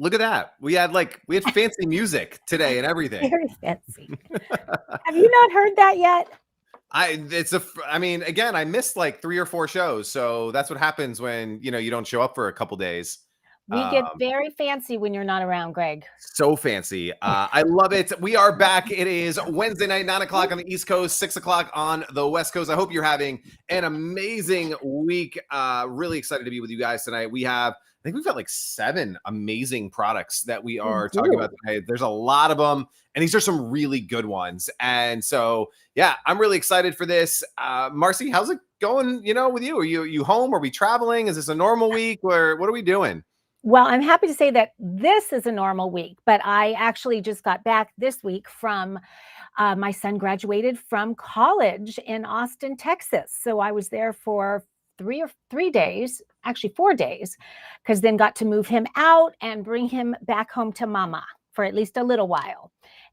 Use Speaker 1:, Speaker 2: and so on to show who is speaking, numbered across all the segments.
Speaker 1: Look at that. We had fancy music today and everything.
Speaker 2: Very fancy. Have you not heard that yet?
Speaker 1: I mean, again, I missed like 3 or 4 shows. So that's what happens when, you don't show up for a couple days.
Speaker 2: We get very fancy when you're not around, Greg.
Speaker 1: So fancy. I love it. We are back. It is Wednesday night, 9 o'clock on the East Coast, 6 o'clock on the West Coast. I hope you're having an amazing week. Really excited to be with you guys tonight. I think we've got like 7 amazing products that we are talking about tonight. There's a lot of them, and these are some really good ones. And so, yeah, I'm really excited for this. Marcy, how's it going, with you? Are you home? Are we traveling? Is this a normal week? Or what are we doing?
Speaker 2: Well, I'm happy to say that this is a normal week, but I actually just got back this week from my son graduated from college in Austin, Texas. So I was there for 3 days, actually 4 days, because then got to move him out and bring him back home to mama for at least a little while.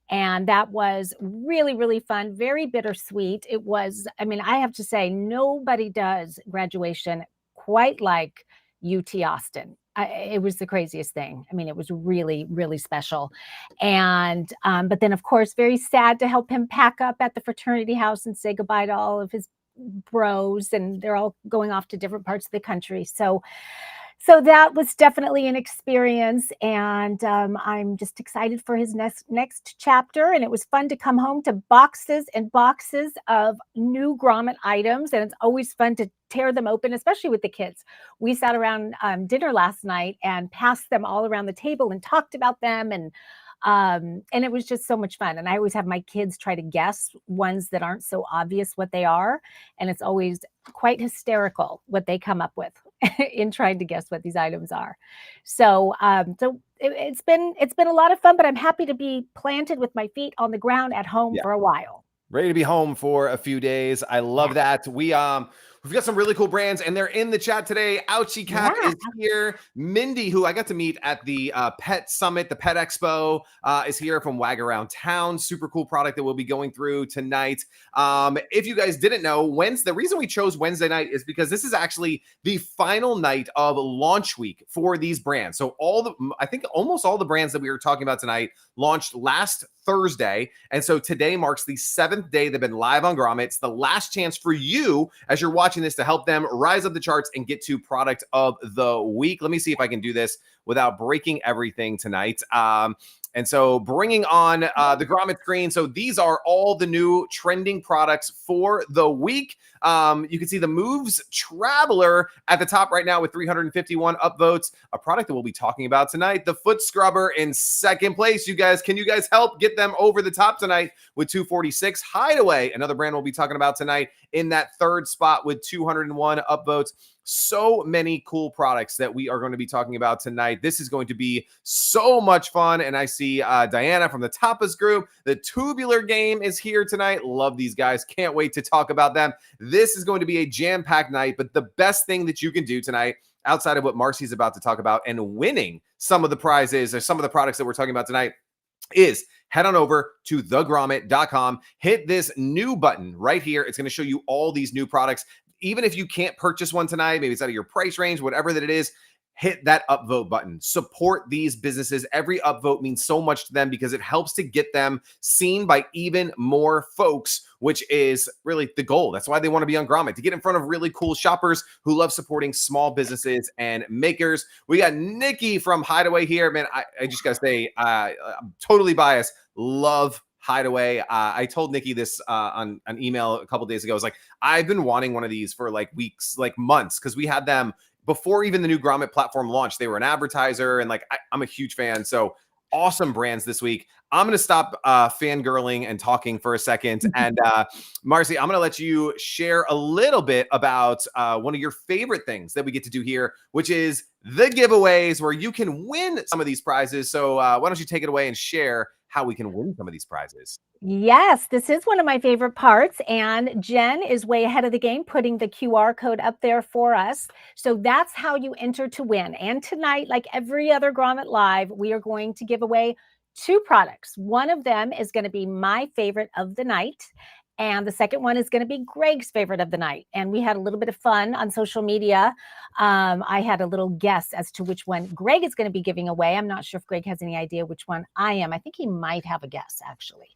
Speaker 2: And that was really, really fun, very bittersweet. It was, I have to say, nobody does graduation quite like UT Austin. It was the craziest thing. It was really, really special. And, but then of course, very sad to help him pack up at the fraternity house and say goodbye to all of his bros, and they're all going off to different parts of the country. So that was definitely an experience, and I'm just excited for his next chapter. And it was fun to come home to boxes and boxes of new Grommet items, and it's always fun to tear them open, especially with the kids. We sat around dinner last night and passed them all around the table and talked about them, and it was just so much fun. And I always have my kids try to guess ones that aren't so obvious what they are, and it's always quite hysterical what they come up with in trying to guess what these items are. So it's been a lot of fun, but I'm happy to be planted with my feet on the ground at home for a while.
Speaker 1: Ready to be home for a few days. I love that. We've got some really cool brands, and they're in the chat today. Ouchie Cat is here. Mindy, who I got to meet at the Pet Summit, the Pet Expo, is here from Wag Around Town. Super cool product that we'll be going through tonight. If you guys didn't know, the reason we chose Wednesday night is because this is actually the final night of launch week for these brands. So I think almost all the brands that we were talking about tonight launched last Thursday. And so today marks the 7th day they've been live on Grommet. It's the last chance for you, as you're watching this, to help them rise up the charts and get to product of the week. Let me see if I can do this without breaking everything tonight. And so bringing on the Grommet screen. So these are all the new trending products for the week. You can see the Moves Traveler at the top right now with 351 upvotes, a product that we'll be talking about tonight. The Foot Scrubber in second place. Can you guys help get them over the top tonight with 246? Hideaway, another brand we'll be talking about tonight, in that third spot with 201 upvotes. So many cool products that we are going to be talking about tonight. This is going to be so much fun. And I see Diana from the Tapas group. The Tubular Game is here tonight. Love these guys. Can't wait to talk about them. This is going to be a jam-packed night, but the best thing that you can do tonight, outside of what Marcy's about to talk about and winning some of the prizes or some of the products that we're talking about tonight, is head on over to thegrommet.com. Hit this new button right here. It's going to show you all these new products. Even if you can't purchase one tonight, maybe it's out of your price range, whatever that it is, hit that upvote button. Support these businesses. Every upvote means so much to them because it helps to get them seen by even more folks, which is really the goal. That's why they want to be on Grommet, to get in front of really cool shoppers who love supporting small businesses and makers. We got Nikki from Hideaway here. Man, I just got to say, I'm totally biased. Love Hideaway. I told Nikki this on an email a couple days ago. I was like, I've been wanting one of these for like weeks, like months, because we had them before even the new Grommet platform launched. They were an advertiser, and like I'm a huge fan. So awesome brands this week. I'm going to stop fangirling and talking for a second. And Marcy, I'm going to let you share a little bit about one of your favorite things that we get to do here, which is the giveaways, where you can win some of these prizes. So why don't you take it away and share how we can win some of these prizes?
Speaker 2: Yes, this is one of my favorite parts, and Jen is way ahead of the game, putting the QR code up there for us. So that's how you enter to win. And tonight, like every other Grommet Live, we are going to give away 2 products. One of them is going to be my favorite of the night, And the second one is going to be Greg's favorite of the night. And we had a little bit of fun on social media. I had a little guess as to which one Greg is going to be giving away. I'm not sure if Greg has any idea which one I am. I think he might have a guess, actually.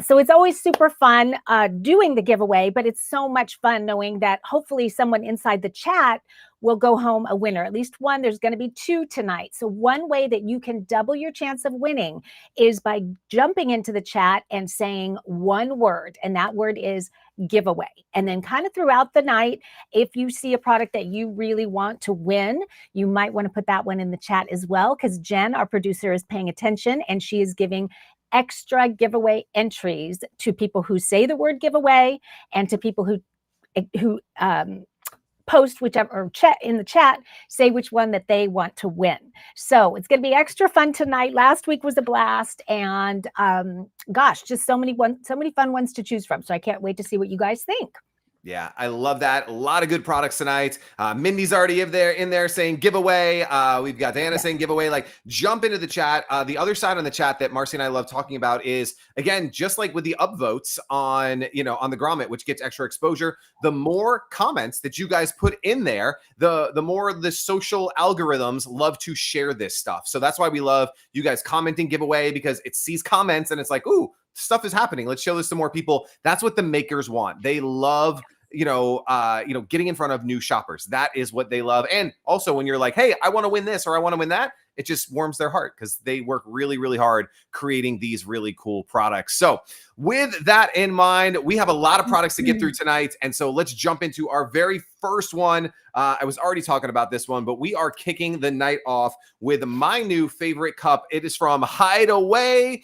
Speaker 2: So it's always super fun doing the giveaway, but it's so much fun knowing that hopefully someone inside the chat will go home a winner, at least one. There's going to be 2 tonight. So one way that you can double your chance of winning is by jumping into the chat and saying one word, and that word is giveaway. And then kind of throughout the night, if you see a product that you really want to win, you might want to put that one in the chat as well, because Jen, our producer, is paying attention, and she is giving extra giveaway entries to people who say the word giveaway and to people who post whichever or chat in the chat, say which one that they want to win. So it's going to be extra fun tonight. Last week was a blast, and gosh, just so many fun ones to choose from. So I can't wait to see what you guys think.
Speaker 1: Yeah, I love that. A lot of good products tonight. Mindy's already in there saying giveaway. We've got Diana saying giveaway. Like, jump into the chat. The other side on the chat that Marcy and I love talking about is, again, just like with the upvotes on, on the Grommet, which gets extra exposure, the more comments that you guys put in there, the more the social algorithms love to share this stuff. So that's why we love you guys commenting giveaway, because it sees comments and it's like, ooh, stuff is happening. Let's show this to more people. That's what the makers want. They love, getting in front of new shoppers. That is what they love. And also when you're like, hey, I want to win this or I want to win that, it just warms their heart because they work really, really hard creating these really cool products. So with that in mind, we have a lot of products to get through tonight. And so let's jump into our very first one. I was already talking about this one, but we are kicking the night off with my new favorite cup. It is from Hideaway.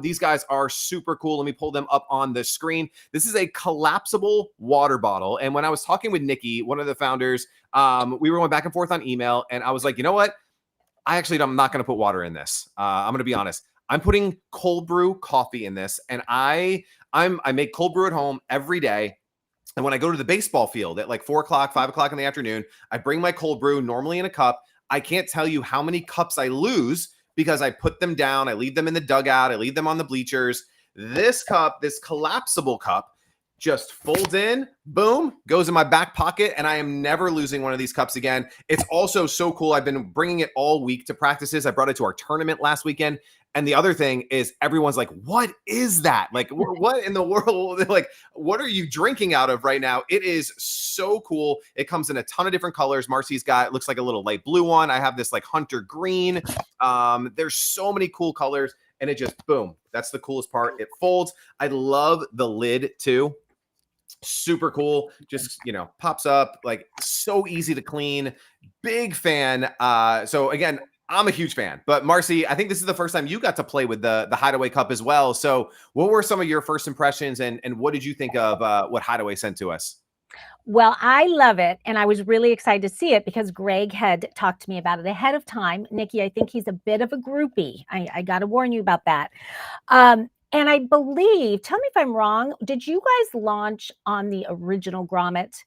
Speaker 1: These guys are super cool. Let me pull them up on the screen. This is a collapsible water bottle. And when I was talking with Nikki, one of the founders, we were going back and forth on email, and I was like, you know what? I'm not going to put water in this. I'm going to be honest. I'm putting cold brew coffee in this, and I make cold brew at home every day. And when I go to the baseball field at like 4 o'clock, 5 o'clock in the afternoon, I bring my cold brew normally in a cup. I can't tell you how many cups I lose because I put them down. I leave them in the dugout. I leave them on the bleachers. This cup, this collapsible cup, just folds in, boom, goes in my back pocket, and I am never losing one of these cups again. It's also so cool. I've been bringing it all week to practices. I brought it to our tournament last weekend. And the other thing is everyone's like, what is that? Like, what in the world? Like, what are you drinking out of right now? It is so cool. It comes in a ton of different colors. Marcy's got, it looks like a little light blue one. I have this like hunter green. There's so many cool colors, and it just, boom. That's the coolest part. It folds. I love the lid too. Super cool. Just, pops up, like so easy to clean. Big fan. So again, I'm a huge fan, but Marcy, I think this is the first time you got to play with the Hideaway Cup as well. So what were some of your first impressions, and what did you think of what Hideaway sent to us?
Speaker 2: Well, I love it, and I was really excited to see it because Greg had talked to me about it ahead of time. Nikki, I think he's a bit of a groupie. I got to warn you about that. And I believe, tell me if I'm wrong, did you guys launch on the original Grommet?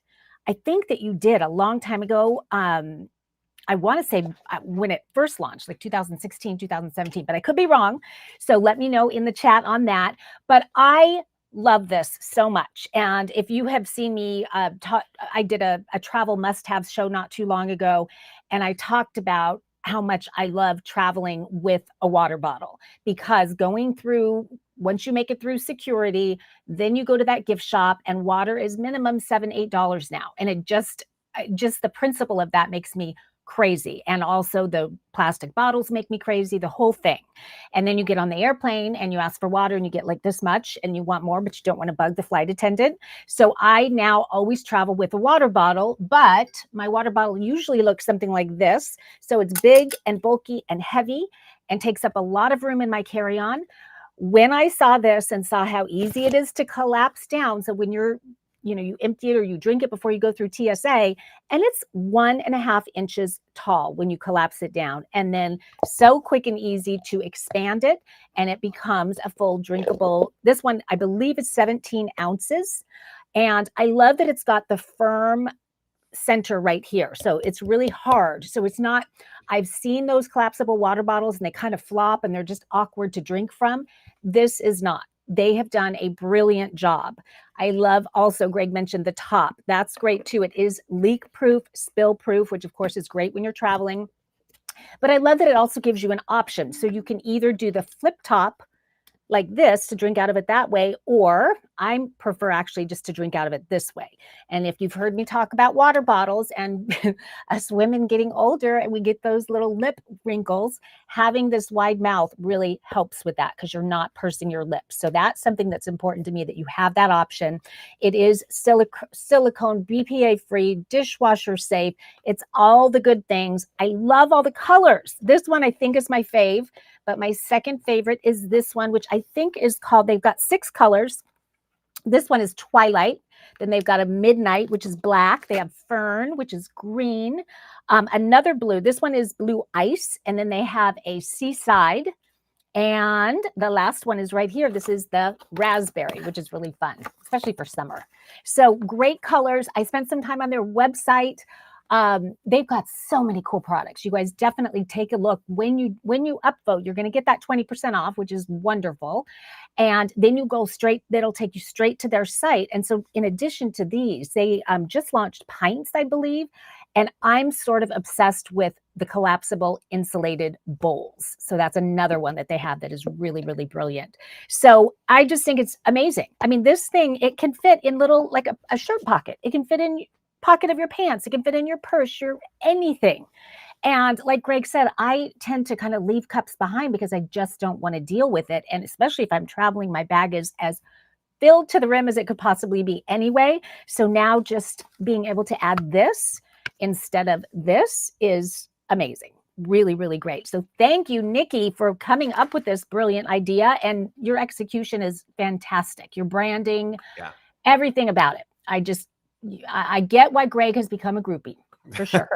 Speaker 2: I think that you did a long time ago. I want to say when it first launched, like 2016, 2017, but I could be wrong. So let me know in the chat on that. But I love this so much. And if you have seen me, I did a travel must-have show not too long ago, and I talked about how much I love traveling with a water bottle, because going through, once you make it through security, then you go to that gift shop, and water is minimum $7, $8 now. And it just the principle of that makes me crazy. And also the plastic bottles make me crazy, the whole thing. And then you get on the airplane and you ask for water and you get like this much and you want more, but you don't want to bug the flight attendant. So I now always travel with a water bottle, but my water bottle usually looks something like this. So it's big and bulky and heavy and takes up a lot of room in my carry-on. When I saw this and saw how easy it is to collapse down, so when you empty it or you drink it before you go through TSA, and it's 1.5 inches tall when you collapse it down, and then so quick and easy to expand it, and it becomes a full drinkable. This one, I believe, is 17 ounces. And I love that it's got the firm center right here. So it's really hard. So it's not, I've seen those collapsible water bottles and they kind of flop and they're just awkward to drink from. This is not. they have done a brilliant job. I love also, Greg mentioned the top. That's great too. It is leak proof, spill proof, which of course is great when you're traveling. But I love that it also gives you an option. So you can either do the flip top like this to drink out of it that way, or I prefer actually just to drink out of it this way. And if you've heard me talk about water bottles and us women getting older and we get those little lip wrinkles, having this wide mouth really helps with that because you're not pursing your lips. So that's something that's important to me, that you have that option. It is silicone, BPA free, dishwasher safe. It's all the good things. I love all the colors. This one I think is my fave. But my second favorite is this one, which I think is called, they've got 6 colors. This one is Twilight. Then they've got a Midnight, which is black. They have Fern, which is green. Another blue. This one is Blue Ice. And then they have a Seaside. And the last one is right here. This is the Raspberry, which is really fun, especially for summer. So great colors. I spent some time on their website. They've got so many cool products. You guys definitely take a look. When you upvote, you're going to get that 20% off, which is wonderful. And then you go straight, that'll take you straight to their site. And so in addition to these, they just launched pints, I believe. And I'm sort of obsessed with the collapsible insulated bowls. So that's another one that they have that is really, really brilliant. So I just think it's amazing. I mean, this thing, it can fit in little, like a shirt pocket. It can fit in pocket of your pants. It can fit in your purse, your anything. And like Greg said, I tend to kind of leave cups behind because I just don't want to deal with it. And especially if I'm traveling, my bag is as filled to the rim as it could possibly be anyway. So now just being able to add this instead of this is amazing. Really, really great. So thank you, Nikki, for coming up with this brilliant idea. And your execution is fantastic. Your branding, everything about it. I get why Greg has become a groupie. For sure.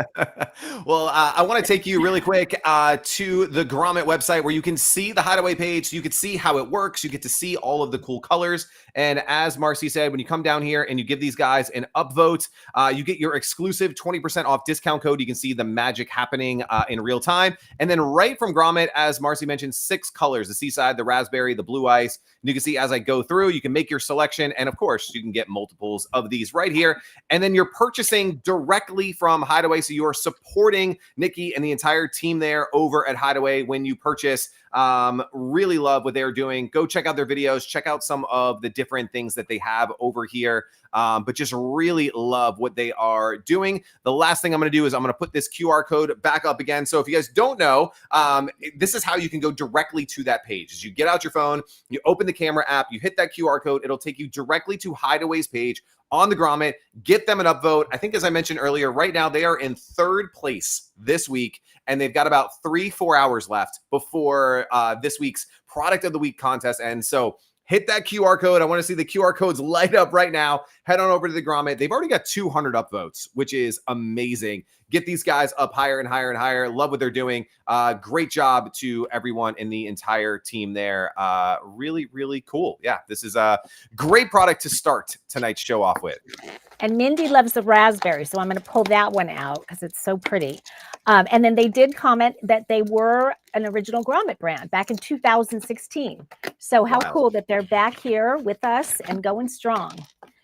Speaker 1: Well, I want to take you really quick to the Grommet website where you can see the Hideaway page. So you can see how it works. You get to see all of the cool colors. And as Marcy said, when you come down here and you give these guys an upvote, you get your exclusive 20% off discount code. You can see the magic happening in real time. And then right from Grommet, as Marcy mentioned, 6 colors: the Seaside, the Raspberry, the Blue Ice. And you can see as I go through, you can make your selection. And of course, you can get multiples of these right here. And then you're purchasing directly from Hideaway. So you're supporting Nikki and the entire team there over at Hideaway when you purchase. Really love what they're doing. Go check out their videos, check out some of the different things that they have over here. But just really love what they are doing. The last thing I'm going to do is I'm going to put this QR code back up again. So if you guys don't know, this is how you can go directly to that page. As you get out your phone, you open the camera app, you hit that QR code, it'll take you directly to Hideaway's page on the Grommet. Get them an upvote. I think, as I mentioned earlier, right now they are in 3rd place this week, and they've got about 3-4 hours left before this week's Product of the Week contest. And so hit that QR code. I want to see the QR codes light up right now. Head on over to the Grommet. They've already got 200 upvotes, which is amazing. Get these guys up higher and higher and higher. Love what they're doing. Great job to everyone in the entire team there. Really, really cool. Yeah, this is a great product to start tonight's show off with.
Speaker 2: And Mindy loves the raspberry, so I'm going to pull that one out because it's so pretty. And then they did comment that they were an original Grommet brand back in 2016. So how cool that they're back here with us and going strong.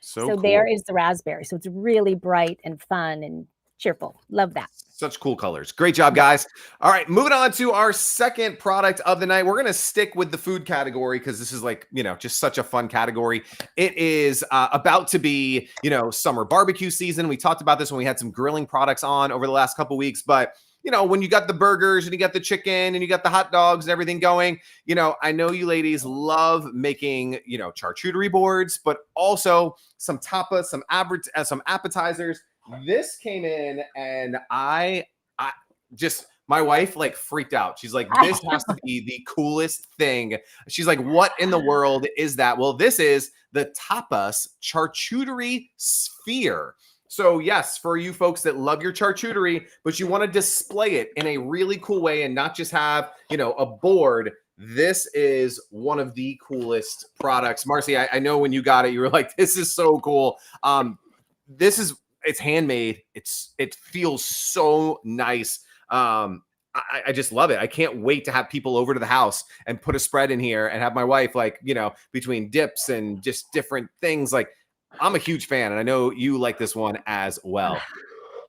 Speaker 2: So cool. There is the raspberry. So it's really bright and fun and cheerful. Love that.
Speaker 1: Such cool colors. Great job, guys. All right, moving on to our second product of the night. We're going to stick with the food category because this is like, just such a fun category. It is about to be, summer barbecue season. We talked about this when we had some grilling products on over the last couple weeks, but when you got the burgers and you got the chicken and you got the hot dogs and everything going, I know you ladies love making, charcuterie boards, but also some tapas, some appetizers. This came in and I just, my wife freaked out. She's like, this has to be the coolest thing. She's like, what in the world is that? Well, this is the tapas charcuterie sphere. So yes, for you folks that love your charcuterie, but you want to display it in a really cool way and not just have, a board, this is one of the coolest products. Marcy, I know when you got it, you were like, this is so cool. It's handmade. It feels so nice. I just love it. I can't wait to have people over to the house and put a spread in here and have my wife, like, you know, between dips and just different things. Like, I'm a huge fan, and I know you like this one as well.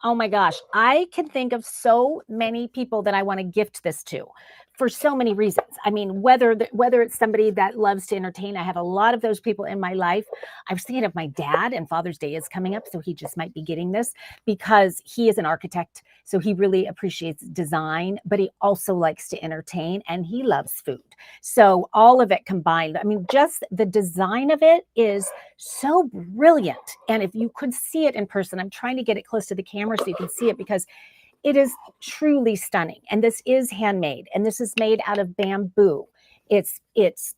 Speaker 2: Oh my gosh, I can think of so many people that I want to gift this to for so many reasons. I mean, whether it's somebody that loves to entertain, I have a lot of those people in my life. I was thinking of my dad, and Father's Day is coming up, so he just might be getting this because he is an architect, so he really appreciates design, but he also likes to entertain and he loves food. So all of it combined, I mean, just the design of it is so brilliant. And if you could see it in person, I'm trying to get it close to the camera so you can see it because it is truly stunning. And this is handmade, and this is made out of bamboo. It's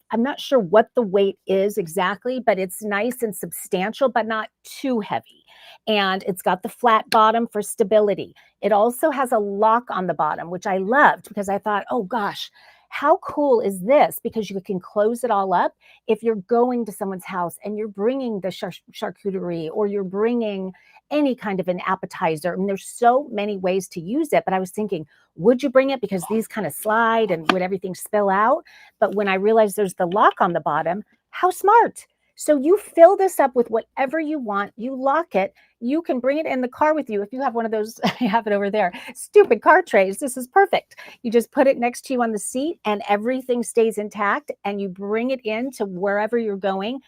Speaker 2: I'm not sure what the weight is exactly, but it's nice and substantial, but not too heavy. And it's got the flat bottom for stability. It also has a lock on the bottom, which I loved because I thought, oh gosh, how cool is this? Because you can close it all up. If you're going to someone's house and you're bringing the charcuterie, or you're bringing any kind of an appetizer, and there's so many ways to use it. But I was thinking, would you bring it? Because these kind of slide, and would everything spill out? But when I realized there's the lock on the bottom, how smart. So you fill this up with whatever you want, you lock it, you can bring it in the car with you. If you have one of those, I have it over there, stupid car trays, this is perfect. You just put it next to you on the seat and everything stays intact, and you bring it in to wherever you're going.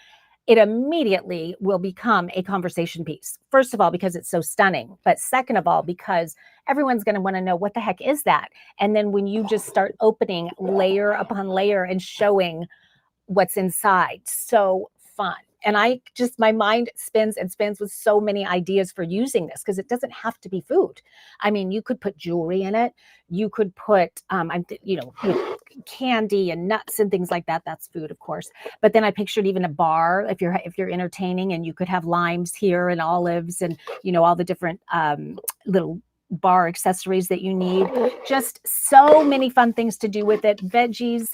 Speaker 2: It immediately will become a conversation piece. First of all, because it's so stunning, but second of all, because everyone's going to want to know, what the heck is that? And then when you just start opening layer upon layer and showing what's inside, so fun. And my mind spins and spins with so many ideas for using this, because it doesn't have to be food. I mean, you could put jewelry in it. You could put, candy and nuts and things like that. That's food, of course. But then I pictured even a bar, if you're entertaining, and you could have limes here and olives and, all the different little bar accessories that you need. Just so many fun things to do with it. Veggies.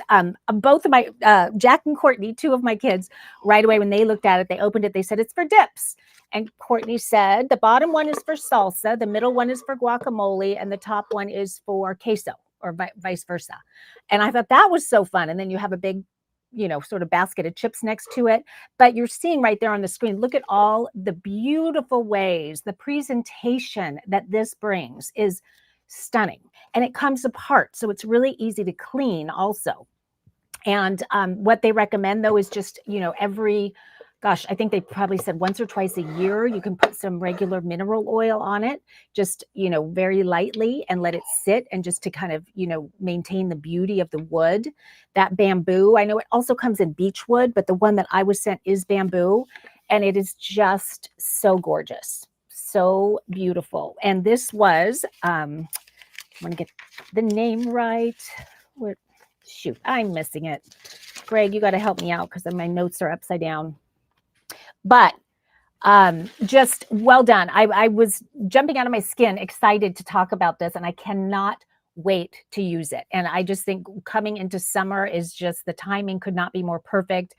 Speaker 2: Both of my Jack and Courtney, two of my kids, right away when they looked at it, they opened it, they said it's for dips. And Courtney said the bottom one is for salsa, the middle one is for guacamole, and the top one is for queso, or vice versa. And I thought that was so fun. And then you have a big, sort of basket of chips next to it. But you're seeing right there on the screen, look at all the beautiful ways, the presentation that this brings is stunning. And it comes apart, so it's really easy to clean also. And what they recommend, though, is just, I think they probably said once or twice a year, you can put some regular mineral oil on it, just, very lightly, and let it sit, and just to kind of, maintain the beauty of the wood. That bamboo, I know it also comes in beech wood, but the one that I was sent is bamboo, and it is just so gorgeous, so beautiful. And this was, I want to get the name right. Shoot, I'm missing it. Greg, you got to help me out because my notes are upside down. But just well done. I was jumping out of my skin, excited to talk about this, and I cannot wait to use it. And I just think coming into summer is just, the timing could not be more perfect.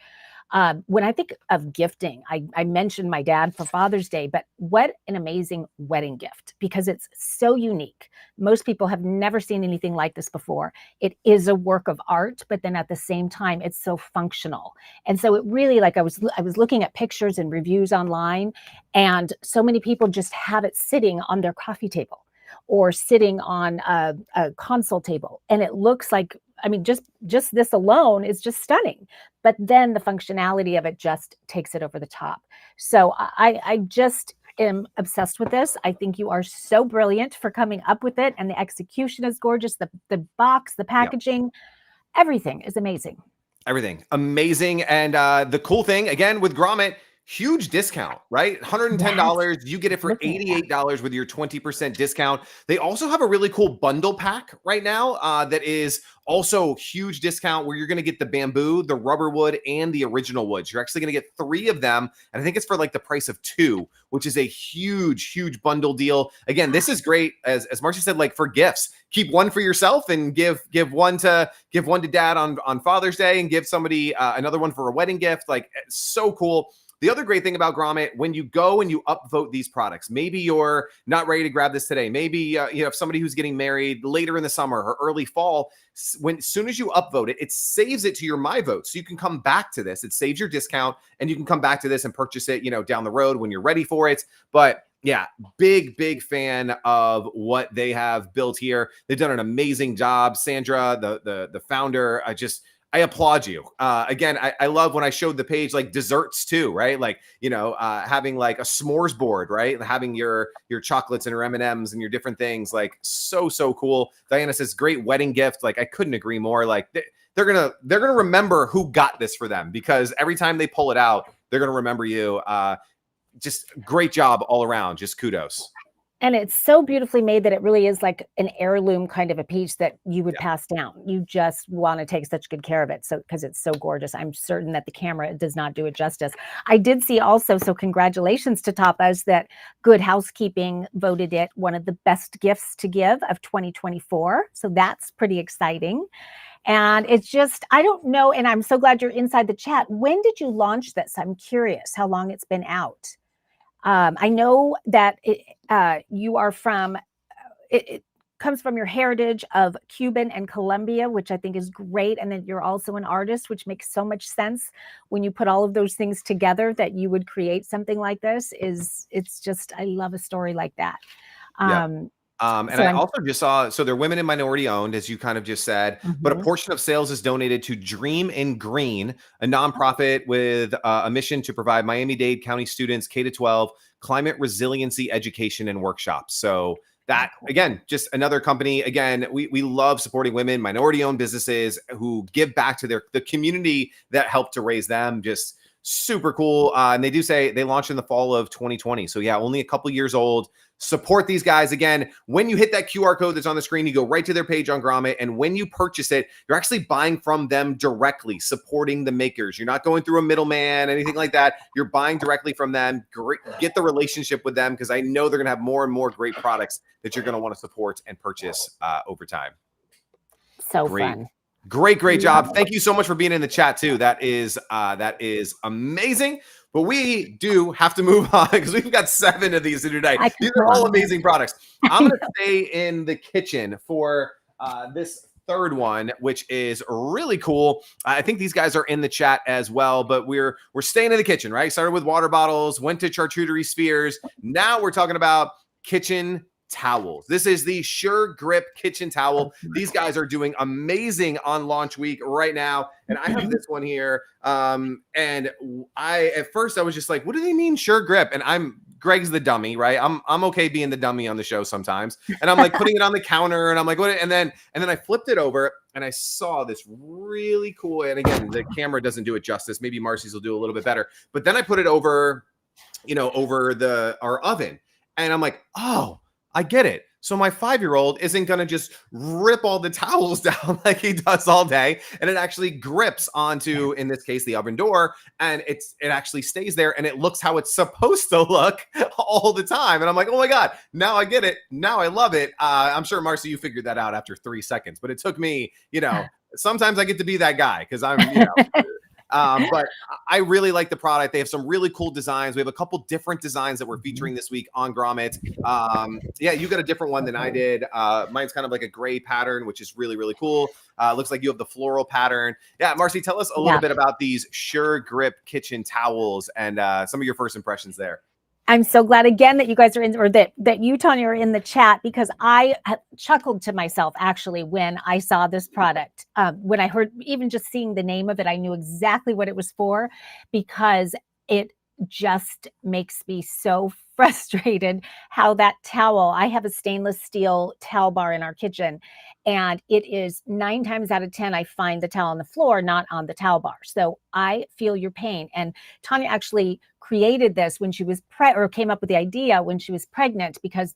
Speaker 2: When I think of gifting, I mentioned my dad for Father's Day, but what an amazing wedding gift, because it's so unique. Most people have never seen anything like this before. It is a work of art, but then at the same time, it's so functional. And so it really, like I was looking at pictures and reviews online, and so many people just have it sitting on their coffee table or sitting on a console table. And it looks like, I mean, just this alone is just stunning. But then the functionality of it just takes it over the top. So I just am obsessed with this. I think you are so brilliant for coming up with it. And the execution is gorgeous. The box, the packaging, everything is amazing.
Speaker 1: Everything amazing. And the cool thing, again, with Grommet, huge discount, right? $110. Yes. You get it for $88 with your 20% discount. They also have a really cool bundle pack right now that is also huge discount, where you're going to get the bamboo, the rubber wood, and the original wood. You're actually going to get 3 of them. And I think it's for like the price of 2, which is a huge bundle deal. Again, this is great. As Marcy said, like for gifts, keep one for yourself and give one to dad on Father's Day, and give somebody another one for a wedding gift. Like, it's so cool. The other great thing about Grommet, when you go and you upvote these products, maybe you're not ready to grab this today. Maybe if somebody who's getting married later in the summer or early fall, as soon as you upvote it, it saves it to your My Vote. So you can come back to this. It saves your discount and you can come back to this and purchase it, down the road when you're ready for it. But yeah, big fan of what they have built here. They've done an amazing job. Sandra, the founder, I applaud you. Again, I love when I showed the page, like desserts too, right? Like, having like a s'mores board, right? Having your chocolates and your M&Ms and your different things, like so cool. Diana says, great wedding gift. Like, I couldn't agree more. Like they're going to remember who got this for them, because every time they pull it out, they're going to remember you. Just great job all around. Just kudos.
Speaker 2: And it's so beautifully made that it really is like an heirloom kind of a piece that you would pass down. You just want to take such good care of it. So, because it's so gorgeous, I'm certain that the camera does not do it justice. I did see also, so congratulations to Tapas, that Good Housekeeping voted it one of the best gifts to give of 2024. So that's pretty exciting. And it's just, I don't know. And I'm so glad you're inside the chat. When did you launch this? I'm curious how long it's been out. I know that you are from, it comes from your heritage of Cuban and Colombia, which I think is great. And then you're also an artist, which makes so much sense when you put all of those things together, that you would create something like this. It's just, I love a story like that.
Speaker 1: I also just saw, so they're women and minority owned, as you kind of just said, but a portion of sales is donated to Dream in Green, a nonprofit with a mission to provide Miami-Dade County students K-12 climate resiliency education and workshops. So that, again, just another company. Again, we love supporting women, minority owned businesses who give back to the community that helped to raise them. Just super cool. And they do say they launched in the fall of 2020. So yeah, only a couple years old. Support these guys. Again, when you hit that QR code that's on the screen, you go right to their page on Grommet. And when you purchase it, you're actually buying from them directly, supporting the makers. You're not going through a middleman, anything like that. You're buying directly from them. Get the relationship with them, because I know they're going to have more and more great products that you're going to want to support and purchase over time.
Speaker 2: So great. Fun.
Speaker 1: Great job. Thank you so much for being in the chat too. That is amazing. But we do have to move on, because we've got 7 of these tonight. These are all amazing products. I'm going to stay in the kitchen for this third one, which is really cool. I think these guys are in the chat as well, but we're staying in the kitchen, right? Started with water bottles, went to charcuterie spheres. Now we're talking about kitchen towels. This is the Sure Grip kitchen towel. These guys are doing amazing on launch week right now. And I have this one here. And at first I was just like, what do they mean Sure Grip? And Greg's the dummy, right? I'm okay being the dummy on the show sometimes. And I'm like putting it on the counter and I'm like, what? And then I flipped it over and I saw this really cool. And again, the camera doesn't do it justice. Maybe Marcy's will do a little bit better. But then I put it over, over our oven. And I'm like, oh, I get it. So my 5-year-old isn't going to just rip all the towels down like he does all day. And it actually grips onto, in this case, the oven door. And it actually stays there and it looks how it's supposed to look all the time. And I'm like, oh my God, now I get it. Now I love it. I'm sure, Marcy, you figured that out after 3 seconds, but it took me, sometimes I get to be that guy because I'm, but I really like the product. They have some really cool designs. We have a couple different designs that we're featuring this week on Grommet. Yeah, you got a different one than I did. Mine's kind of like a gray pattern, which is really, really cool. Looks like you have the floral pattern. Yeah, Marcy, tell us a little bit about these Sure Grip kitchen towels and some of your first impressions there.
Speaker 2: I'm so glad again that you guys are in, or that you, Tanya, are in the chat, because I chuckled to myself actually when I saw this product. When I heard, even just seeing the name of it, I knew exactly what it was for, because it just makes me so frustrated how that towel, I have a stainless steel towel bar in our kitchen, and it is 9 times out of 10, I find the towel on the floor, not on the towel bar. So I feel your pain. And Tanya actually created this when she was came up with the idea when she was pregnant, because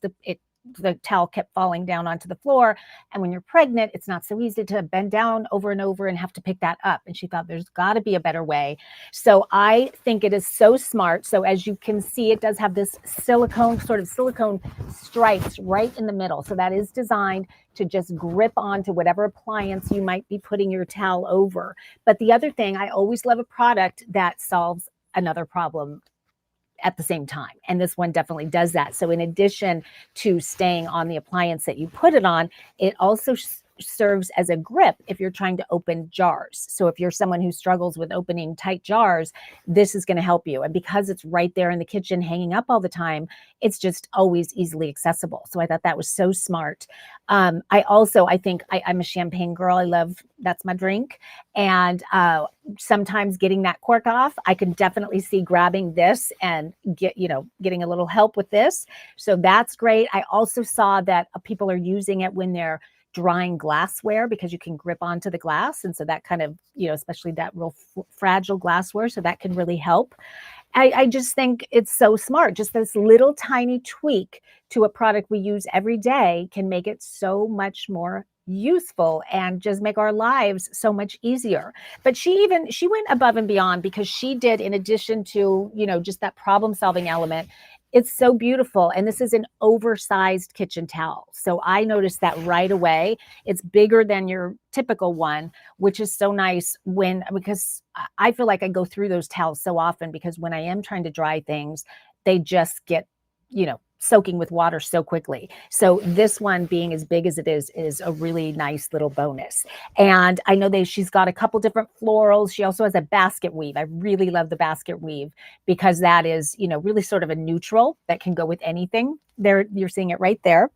Speaker 2: the towel kept falling down onto the floor. And when you're pregnant, it's not so easy to bend down over and over and have to pick that up. And she thought there's got to be a better way. So I think it is so smart. So as you can see, it does have this silicone stripes right in the middle. So that is designed to just grip onto whatever appliance you might be putting your towel over. But the other thing, I always love a product that solves another problem at the same time. And this one definitely does that. So in addition to staying on the appliance that you put it on, it also serves as a grip if you're trying to open jars. So if you're someone who struggles with opening tight jars, this is going to help you. And because it's right there in the kitchen hanging up all the time, it's just always easily accessible. So I thought that was so smart. I'm a champagne girl. That's my drink. And sometimes getting that cork off, I can definitely see grabbing this and getting a little help with this. So that's great. I also saw that people are using it when they're drying glassware, because you can grip onto the glass. And so that kind of, especially that real fragile glassware. So that can really help. I just think it's so smart. Just this little tiny tweak to a product we use every day can make it so much more useful and just make our lives so much easier. But she went above and beyond, because she did, in addition to, just that problem solving element, it's so beautiful. And this is an oversized kitchen towel. So I noticed that right away. It's bigger than your typical one, which is so nice because I feel like I go through those towels so often, because when I am trying to dry things, they just get, soaking with water so quickly. So this one, being as big as it is a really nice little bonus. And I know she's got a couple different florals. She also has a basket weave. I really love the basket weave, because that is, really sort of a neutral that can go with anything. There, you're seeing it right there.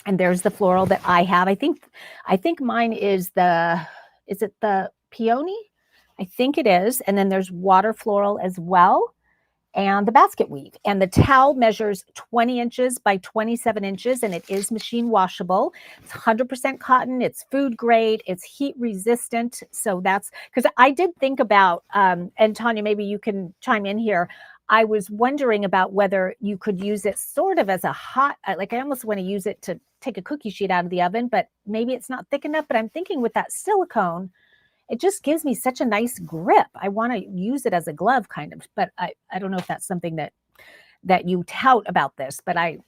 Speaker 2: And there's the floral that I have. I think mine is it the peony? I think it is. And then there's water floral as well, and the basket weave. And the towel measures 20 inches by 27 inches, and it is machine washable. It's 100% cotton. It's food grade. It's heat resistant. So that's because I did think about, and Tanya, maybe you can chime in here. I was wondering about whether you could use it sort of as a hot, like I almost want to use it to take a cookie sheet out of the oven, but maybe it's not thick enough. But I'm thinking with that silicone, it just gives me such a nice grip. I want to use it as a glove kind of, but I don't know if that's something that you tout about this, but I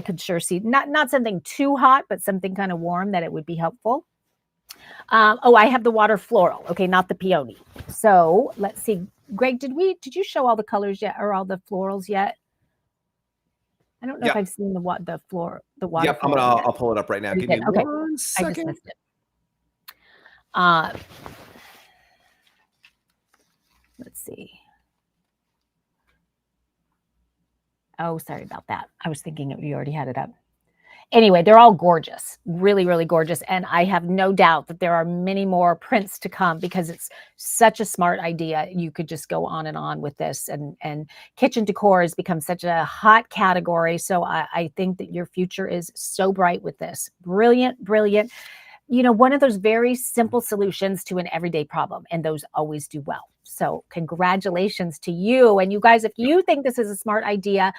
Speaker 2: could sure see not something too hot, but something kind of warm, that it would be helpful. I have the water floral. Okay. Not the peony. So let's see. Greg, did you show all the colors yet, or all the florals yet? I don't know if I've seen the water.
Speaker 1: Yep. I'll pull it up right now. Give me one second.
Speaker 2: I just missed it. Let's see. Oh, sorry about that. I was thinking you already had it up. Anyway, they're all gorgeous, really, really gorgeous. And I have no doubt that there are many more prints to come, because it's such a smart idea. You could just go on and on with this, and kitchen decor has become such a hot category. So I think that your future is so bright with this. Brilliant, brilliant. One of those very simple solutions to an everyday problem, and those always do well. So congratulations to you. And you guys, if you think this is a smart idea,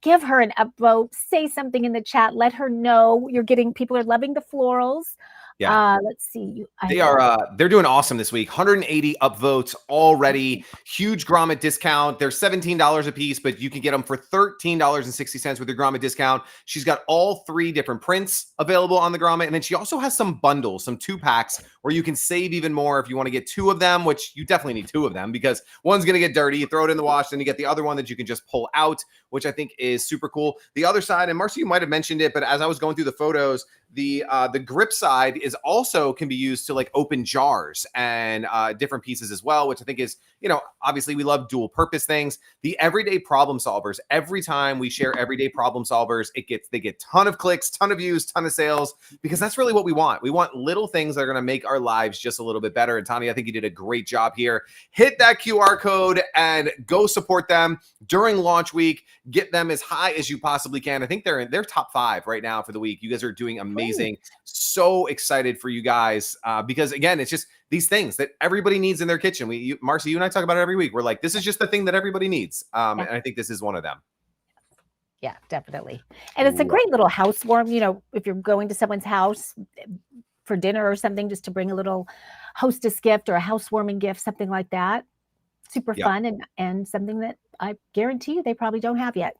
Speaker 2: give her an upvote, say something in the chat, let her know people are loving the florals.
Speaker 1: Yeah.
Speaker 2: Let's see.
Speaker 1: They're doing awesome this week. 180 upvotes already. Huge Grommet discount. They're $17 a piece, but you can get them for $13.60 with your Grommet discount. She's got all 3 different prints available on the Grommet. And then she also has some bundles, some 2-packs where you can save even more if you want to get 2 of them, which you definitely need 2 of them, because one's going to get dirty. You throw it in the wash, then you get the other one that you can just pull out, which I think is super cool. The other side, and Marcy, you might have mentioned it, but as I was going through the photos, the grip side can be used to like open jars and different pieces as well, which I think is, obviously we love dual purpose things. The everyday problem solvers, every time we share everyday problem solvers, they get ton of clicks, ton of views, ton of sales, because that's really what we want. We want little things that are going to make our lives just a little bit better. And Tanya, I think you did a great job here. Hit that QR code and go support them during launch week. Get them as high as you possibly can. I think they're top 5 right now for the week. You guys are doing amazing. So excited for you guys because again, it's just these things that everybody needs in their kitchen. Marcy, you and I talk about it every week. We're like, this is just the thing that everybody needs. And I think this is one of them.
Speaker 2: Yeah, definitely. And it's a great little housewarm, if you're going to someone's house for dinner or something, just to bring a little hostess gift or a housewarming gift, something like that. Super fun and something that I guarantee you they probably don't have yet.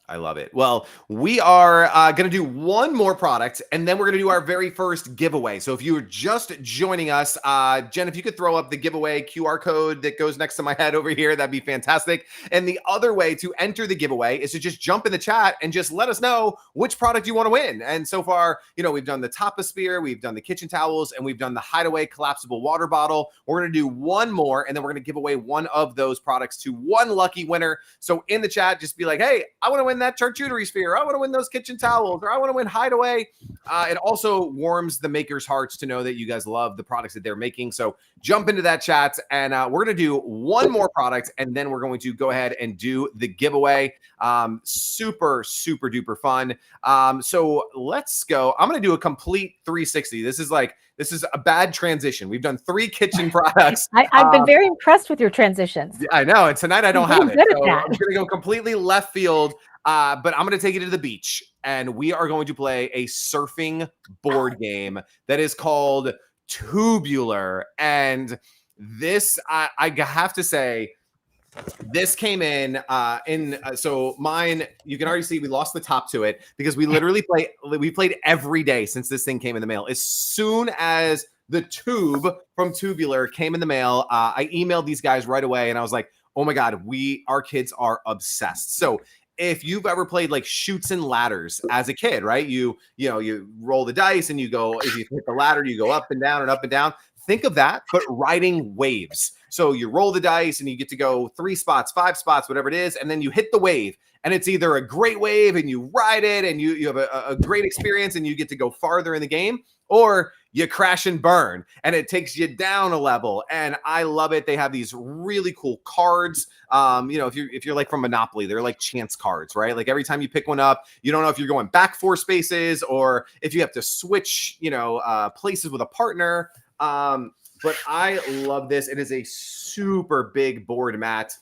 Speaker 1: I love it. Well, we are going to do one more product, and then we're going to do our very first giveaway. So if you are just joining us, Jen, if you could throw up the giveaway QR code that goes next to my head over here, that'd be fantastic. And the other way to enter the giveaway is to just jump in the chat and just let us know which product you want to win. And so far, we've done the Taposphere, we've done the kitchen towels, and we've done the Hideaway collapsible water bottle. We're going to do one more, and then we're going to give away one of those products to one lucky winner. So in the chat, just be like, hey, I want to win that charcuterie sphere. I want to win those kitchen towels, or I want to win Hideaway. It also warms the makers' hearts to know that you guys love the products that they're making. So jump into that chat, and we're going to do one more product, and then we're going to go ahead and do the giveaway. Super, super duper fun. So let's go. I'm going to do a complete 360. This is a bad transition. We've done 3 kitchen products.
Speaker 2: I've been very impressed with your transitions.
Speaker 1: I know. And tonight I don't have it. So
Speaker 2: I'm
Speaker 1: going to go completely left field. But I'm going to take you to the beach, and we are going to play a surfing board game that is called Tubular. And this, I have to say, this came in, so mine, you can already see we lost the top to it because we literally played every day since this thing came in the mail. As soon as the tube from Tubular came in the mail, I emailed these guys right away, and I was like, oh my God, our kids are obsessed. So if you've ever played like Chutes and Ladders as a kid, right? You roll the dice and you go, if you hit the ladder, you go up and down and up and down. Think of that, but riding waves. So you roll the dice and you get to go 3 spots, 5 spots, whatever it is. And then you hit the wave, and it's either a great wave and you ride it and you have a great experience and you get to go farther in the game, or you crash and burn and it takes you down a level. And I love it. They have these really cool cards. If you're like from Monopoly, they're like chance cards, right? Like every time you pick one up, you don't know if you're going back 4 spaces or if you have to switch, places with a partner. But I love this. It is a super big board mat.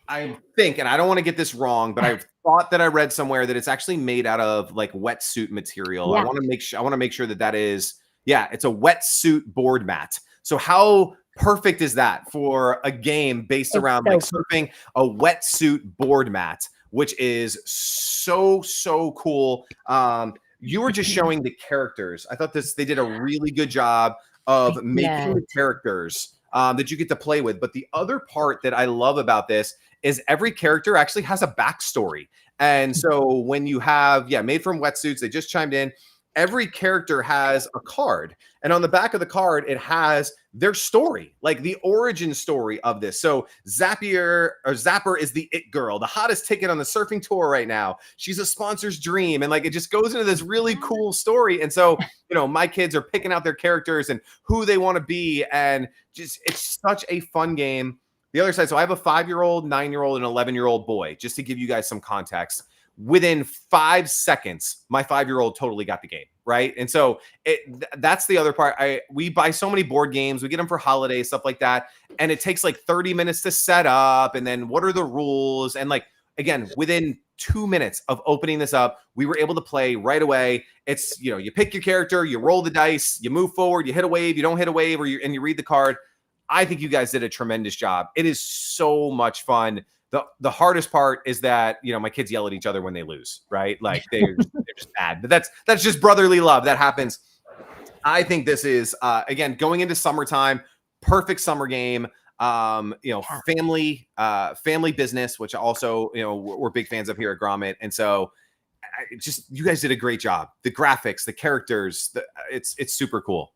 Speaker 1: I think, and I don't want to get this wrong, but I thought that I read somewhere that it's actually made out of like wetsuit material. Yeah. I want to make sure that is, it's a wetsuit board mat. So how perfect is that for a game based around like surfing? A wetsuit board mat, which is so cool. You were just showing the characters. I thought they did a really good job of making the characters that you get to play with. But the other part that I love about this is every character actually has a backstory. And so when you have, made from wetsuits, they just chimed in, every character has a card. And on the back of the card, it has their story, like the origin story of this. So Zapper is the it girl, the hottest ticket on the surfing tour right now. She's a sponsor's dream. And like, it just goes into this really cool story. And so, my kids are picking out their characters and who they want to be. And just, it's such a fun game. The other side, so I have a 5-year-old, 9-year-old, and 11-year-old boy, just to give you guys some context. Within 5 seconds, my 5-year-old totally got the game, right? And so that's the other part. We buy so many board games. We get them for holidays, stuff like that. And it takes like 30 minutes to set up. And then what are the rules? And like, again, within 2 minutes of opening this up, we were able to play right away. It's, you pick your character, you roll the dice, you move forward, you hit a wave, you don't hit a wave, and you read the card. I think you guys did a tremendous job. It is so much fun. The hardest part is that, my kids yell at each other when they lose, right? Like they're just bad, but that's just brotherly love. That happens. I think this is, again, going into summertime, perfect summer game. Family business, which also, we're big fans of here at Grommet. And so you guys did a great job. The graphics, the characters, it's super cool.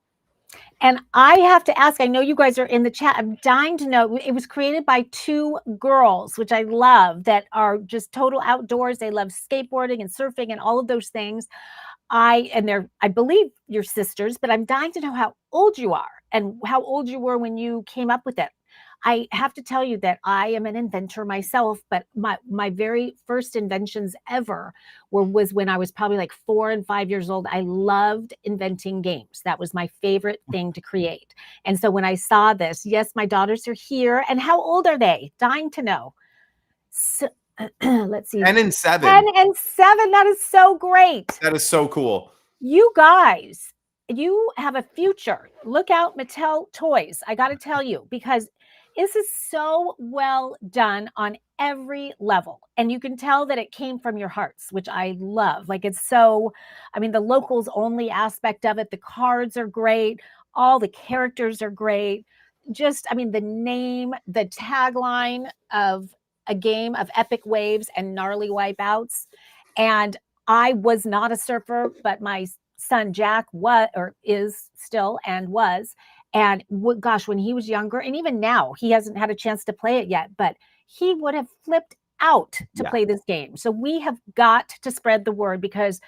Speaker 2: And I have to ask, I know you guys are in the chat. I'm dying to know, it was created by 2 girls, which I love, that are just total outdoors. They love skateboarding and surfing and all of those things. I believe you're sisters, but I'm dying to know how old you are and how old you were when you came up with it. I have to tell you that I am an inventor myself, but my very first inventions ever was when I was probably like 4 and 5 years old. I loved inventing games. That was my favorite thing to create. And so when I saw this, yes, my daughters are here. And how old are they? Dying to know. So, let's see.
Speaker 1: 10 and 7.
Speaker 2: 10 and 7. That is so great.
Speaker 1: That is so cool.
Speaker 2: You guys, you have a future. Look out, Mattel Toys. I got to tell you, because This is so well done on every level. And you can tell that it came from your hearts, which I love. Like it's so, I mean, the locals only aspect of it, the cards are great, all the characters are great. Just, I mean, the name, the tagline of a game of epic waves and gnarly wipeouts. And I was not a surfer, but my son Jack was, or is still, and was. And gosh, when he was younger, and even now, he hasn't had a chance to play it yet, but he would have flipped out to play this game. So we have got to spread the word, because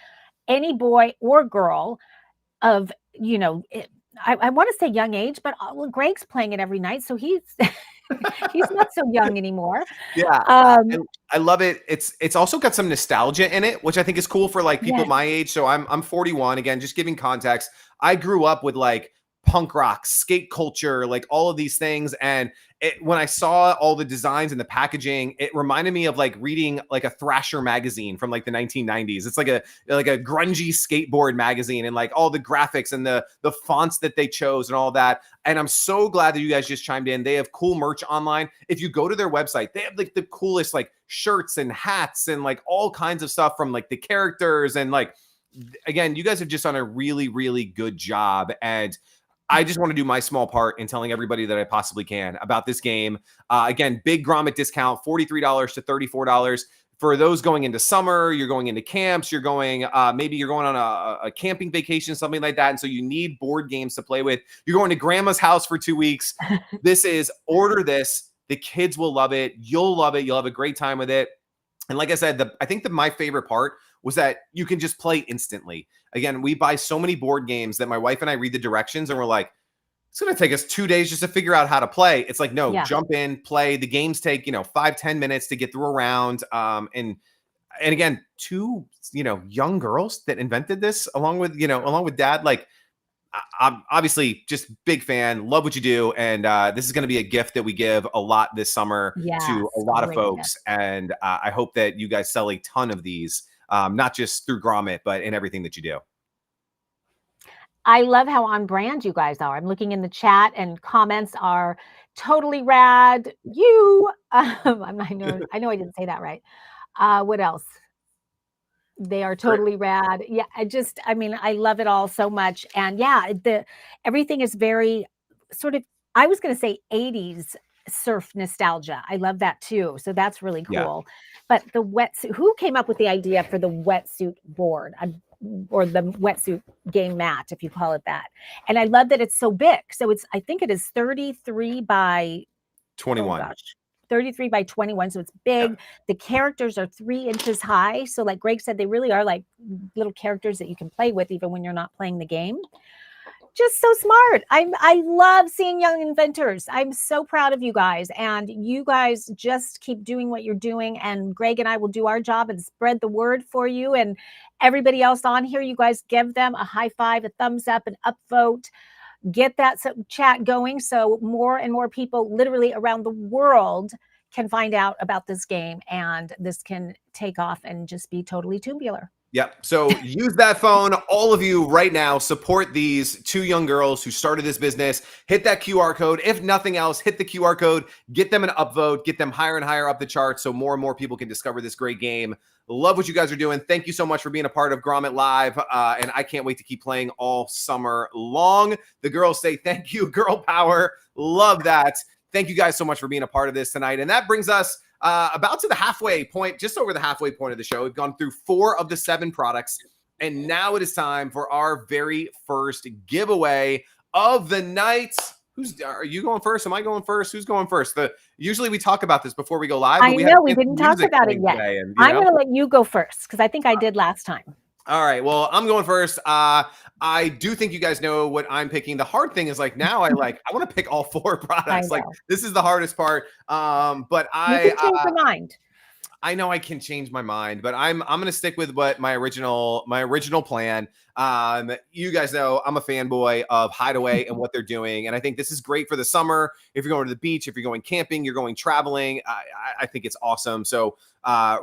Speaker 2: any boy or girl of, I want to say young age, but well, Greg's playing it every night, so he's he's not so young anymore.
Speaker 1: Yeah, I love it. It's also got some nostalgia in it, which I think is cool for like people my age. So I'm 41. Again, just giving context. I grew up with like punk rock, skate culture, like all of these things. And when I saw all the designs and the packaging, it reminded me of like reading like a Thrasher magazine from like the 1990s. It's like a grungy skateboard magazine, and like all the graphics and the fonts that they chose and all that. And I'm so glad that you guys just chimed in. They have cool merch online. If you go to their website, they have like the coolest like shirts and hats and like all kinds of stuff from like the characters. And like, again, you guys have just done a really, really good job. And I just want to do my small part in telling everybody that I possibly can about this game. Again, big Grommet discount, $43 to $34. For those going into summer, you're going into camps, you're going, maybe you're going on a camping vacation, something like that. And so you need board games to play with. You're going to grandma's house for 2 weeks. Order this. The kids will love it. You'll love it. You'll have a great time with it. And like I said, I think my favorite part was that you can just play instantly. Again, we buy so many board games that my wife and I read the directions and we're like, it's going to take us 2 days just to figure out how to play. It's like, no, jump in, play. The games take, 5-10 minutes to get through a round. And again, two, young girls that invented this along with dad, like, I'm obviously just big fan, love what you do. And this is going to be a gift that we give a lot this summer to a lot of folks. And I hope that you guys sell a ton of these, not just through Grommet, but in everything that you do.
Speaker 2: I love how on brand you guys are. I'm looking in the chat and comments are totally rad. I know I didn't say that right. What else? They are totally rad. Yeah, I love it all so much. And yeah, everything is very sort of, I was going to say 80s surf nostalgia. I love that too. So that's really cool. Yeah. But the wetsuit, who came up with the idea for the wetsuit board? Or the wetsuit game mat, if you call it that. And I love that it's so big. So I think it is 33 by
Speaker 1: 21.
Speaker 2: 33 by 21. So it's big. Yeah. The characters are 3 inches high. So like Greg said, they really are like little characters that you can play with even when you're not playing the game. Just so smart. I love seeing young inventors. I'm so proud of you guys, and you guys just keep doing what you're doing, and Greg and I will do our job and spread the word for you. And everybody else on here, you guys give them a high five, a thumbs up, an upvote. Get that chat going so more and more people literally around the world can find out about this game, and this can take off and just be totally tubular.
Speaker 1: Yep. So use that phone. All of you right now, support these 2 young girls who started this business. Hit that QR code. If nothing else, hit the QR code, get them an upvote, get them higher and higher up the charts so more and more people can discover this great game. Love what you guys are doing. Thank you so much for being a part of Grommet Live. And I can't wait to keep playing all summer long. The girls say thank you, girl power. Love that. Thank you guys so much for being a part of this tonight. And that brings us about to the halfway point, just over the halfway point of the show. We've gone through 4 of the 7 products, and now it is time for our very first giveaway of the night. Are you going first? Am I going first? Who's going first? Usually we talk about this before we go live.
Speaker 2: I know we didn't talk about it yet. And, I'm going to let you go first because I think I did last time.
Speaker 1: All right. Well, I'm going first. I do think you guys know what I'm picking. The hard thing is like now I want to pick all 4 products. Like this is the hardest part. But
Speaker 2: you can change your mind.
Speaker 1: I know I can change my mind, but I'm going to stick with what my original plan. You guys know I'm a fanboy of Hideaway and what they're doing, and I think this is great for the summer. If you're going to the beach, if you're going camping, you're going traveling, I think it's awesome. So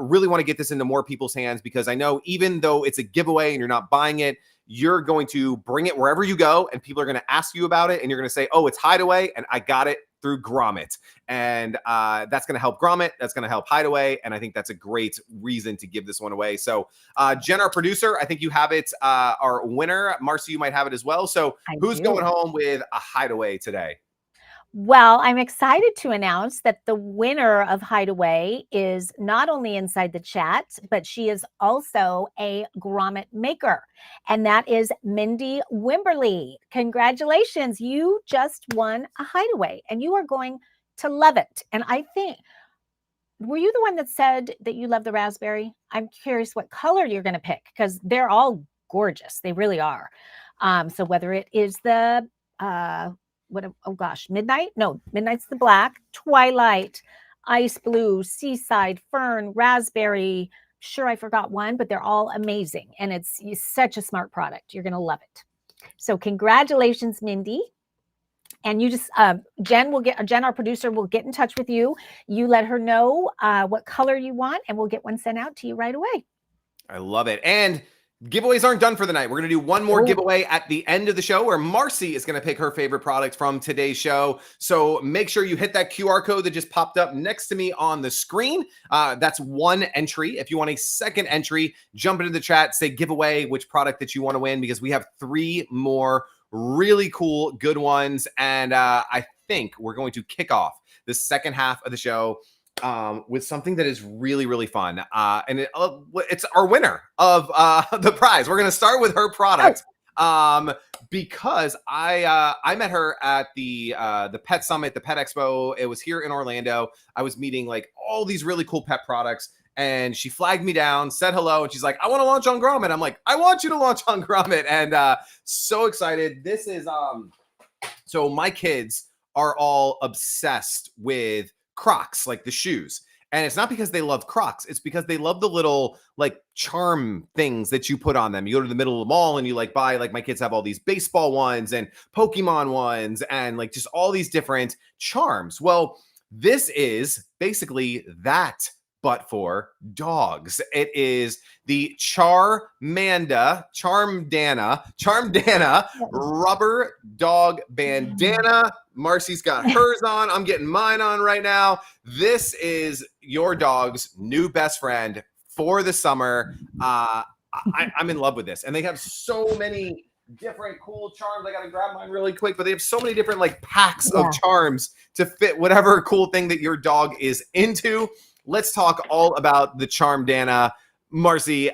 Speaker 1: really want to get this into more people's hands because I know even though it's a giveaway and you're not buying it, you're going to bring it wherever you go and people are going to ask you about it and you're going to say, oh, it's Hideaway and I got it through Grommet. And that's going to help Grommet. That's going to help Hideaway. And I think that's a great reason to give this one away. So Jen, our producer, I think you have it. Our winner, Marcy, you might have it as well. So who's going home with a Hideaway today?
Speaker 2: Well, I'm excited to announce that the winner of Hideaway is not only inside the chat, but she is also a grommet maker. And that is Mindy Wimberly. Congratulations. You just won a Hideaway and you are going to love it. And I think, were you the one that said that you love the raspberry? I'm curious what color you're going to pick because they're all gorgeous. They really are. So whether it is the, oh gosh, midnight? No, midnight's the black, twilight, ice blue, seaside, fern, raspberry. Sure, I forgot one, but they're all amazing. And it's such a smart product. You're going to love it. So congratulations, Mindy. And you just, Jen, our producer, will get in touch with you. You let her know what color you want, and we'll get one sent out to you right away.
Speaker 1: I love it. And giveaways aren't done for the night. We're going to do one more giveaway at the end of the show where Marcy is going to pick her favorite product from today's show. So make sure you hit that QR code that just popped up next to me on the screen. That's one entry. If you want a second entry, jump into the chat, say giveaway, which product that you want to win, because we have 3 more really cool, good ones. And I think we're going to kick off the second half of the show with something that is really, really fun. And it's our winner of the prize. We're going to start with her product because I met her at the Pet Summit, the Pet Expo. It was here in Orlando. I was meeting like all these really cool pet products. And she flagged me down, said hello, and she's like, I want to launch on Grommet. I'm like, I want you to launch on Grommet. And so excited. This is, so my kids are all obsessed with Crocs, like the shoes. And it's not because they love Crocs. It's because they love the little like charm things that you put on them. You go to the middle of the mall and you like buy, like my kids have all these baseball ones and Pokemon ones and like just all these different charms. Well, this is basically that, but for dogs. It is the Charmdana rubber dog bandana. Marcy's got hers on. I'm getting mine on right now. This is your dog's new best friend for the summer. I'm in love with this. And they have so many different cool charms. I got to grab mine really quick, but they have so many different like packs of charms to fit whatever cool thing that your dog is into. Let's talk all about the Charmdana. Marcy,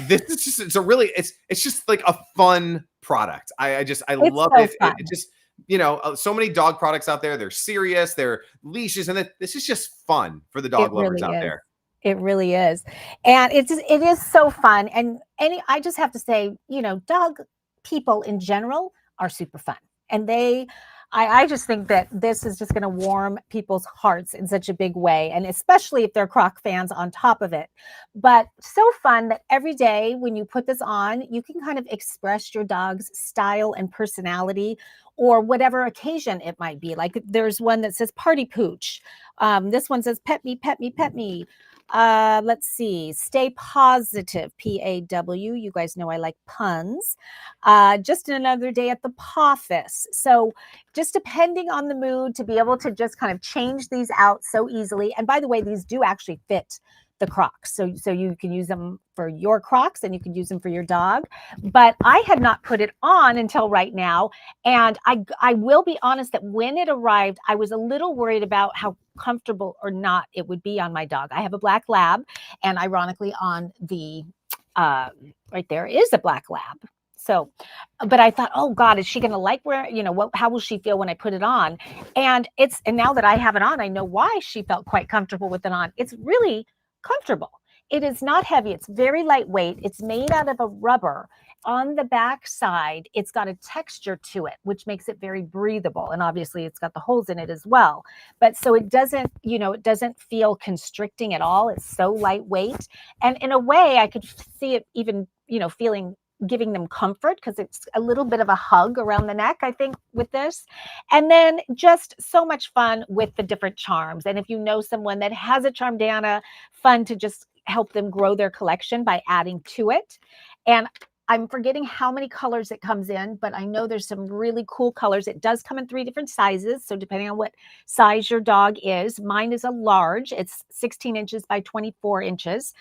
Speaker 1: this is just, it's just like a fun product. I love it. It just, you know, so many dog products out there. They're serious, they're leashes, and this is just fun for the dog lovers out there.
Speaker 2: It really is. And it is so fun. And I just have to say, you know, dog people in general are super fun. And I just think that this is just going to warm people's hearts in such a big way. And especially if they're Croc fans on top of it. But so fun that every day when you put this on, you can kind of express your dog's style and personality or whatever occasion it might be. Like there's one that says party pooch. This one says pet me, pet me, pet me. Let's see, stay positive, PAW. You guys know I like puns. Just another day at the office. So just depending on the mood to be able to just kind of change these out so easily. And by the way, these do actually fit the Crocs. So you can use them for your Crocs and you can use them for your dog. But I had not put it on until right now. And I will be honest that when it arrived, I was a little worried about how comfortable or not it would be on my dog. I have a black lab, and ironically on the right there is a black lab. So, but I thought, oh God, is she going to like wearing, you know, how will she feel when I put it on? And now that I have it on, I know why she felt quite comfortable with it on. It's really comfortable. It is not heavy. It's very lightweight. It's made out of a rubber. On the back side, it's got a texture to it, which makes it very breathable. And obviously it's got the holes in it as well. But so it doesn't, you know, it doesn't feel constricting at all. It's so lightweight. And in a way, I could see it even, you know, giving them comfort because it's a little bit of a hug around the neck, I think, with this. And then just so much fun with the different charms. And if you know someone that has a Charmdana, fun to just help them grow their collection by adding to it. And I'm forgetting how many colors it comes in, but I know there's some really cool colors. It does come in 3 different sizes. So depending on what size your dog is, mine is a large. It's 16 inches by 24 inches.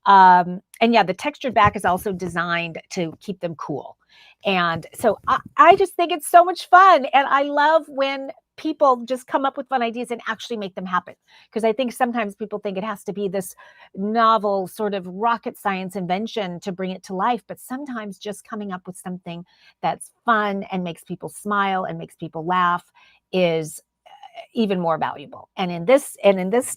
Speaker 2: And yeah, the textured back is also designed to keep them cool. And so I just think it's so much fun. And I love when people just come up with fun ideas and actually make them happen. Because I think sometimes people think it has to be this novel sort of rocket science invention to bring it to life. But sometimes just coming up with something that's fun and makes people smile and makes people laugh is even more valuable. And in this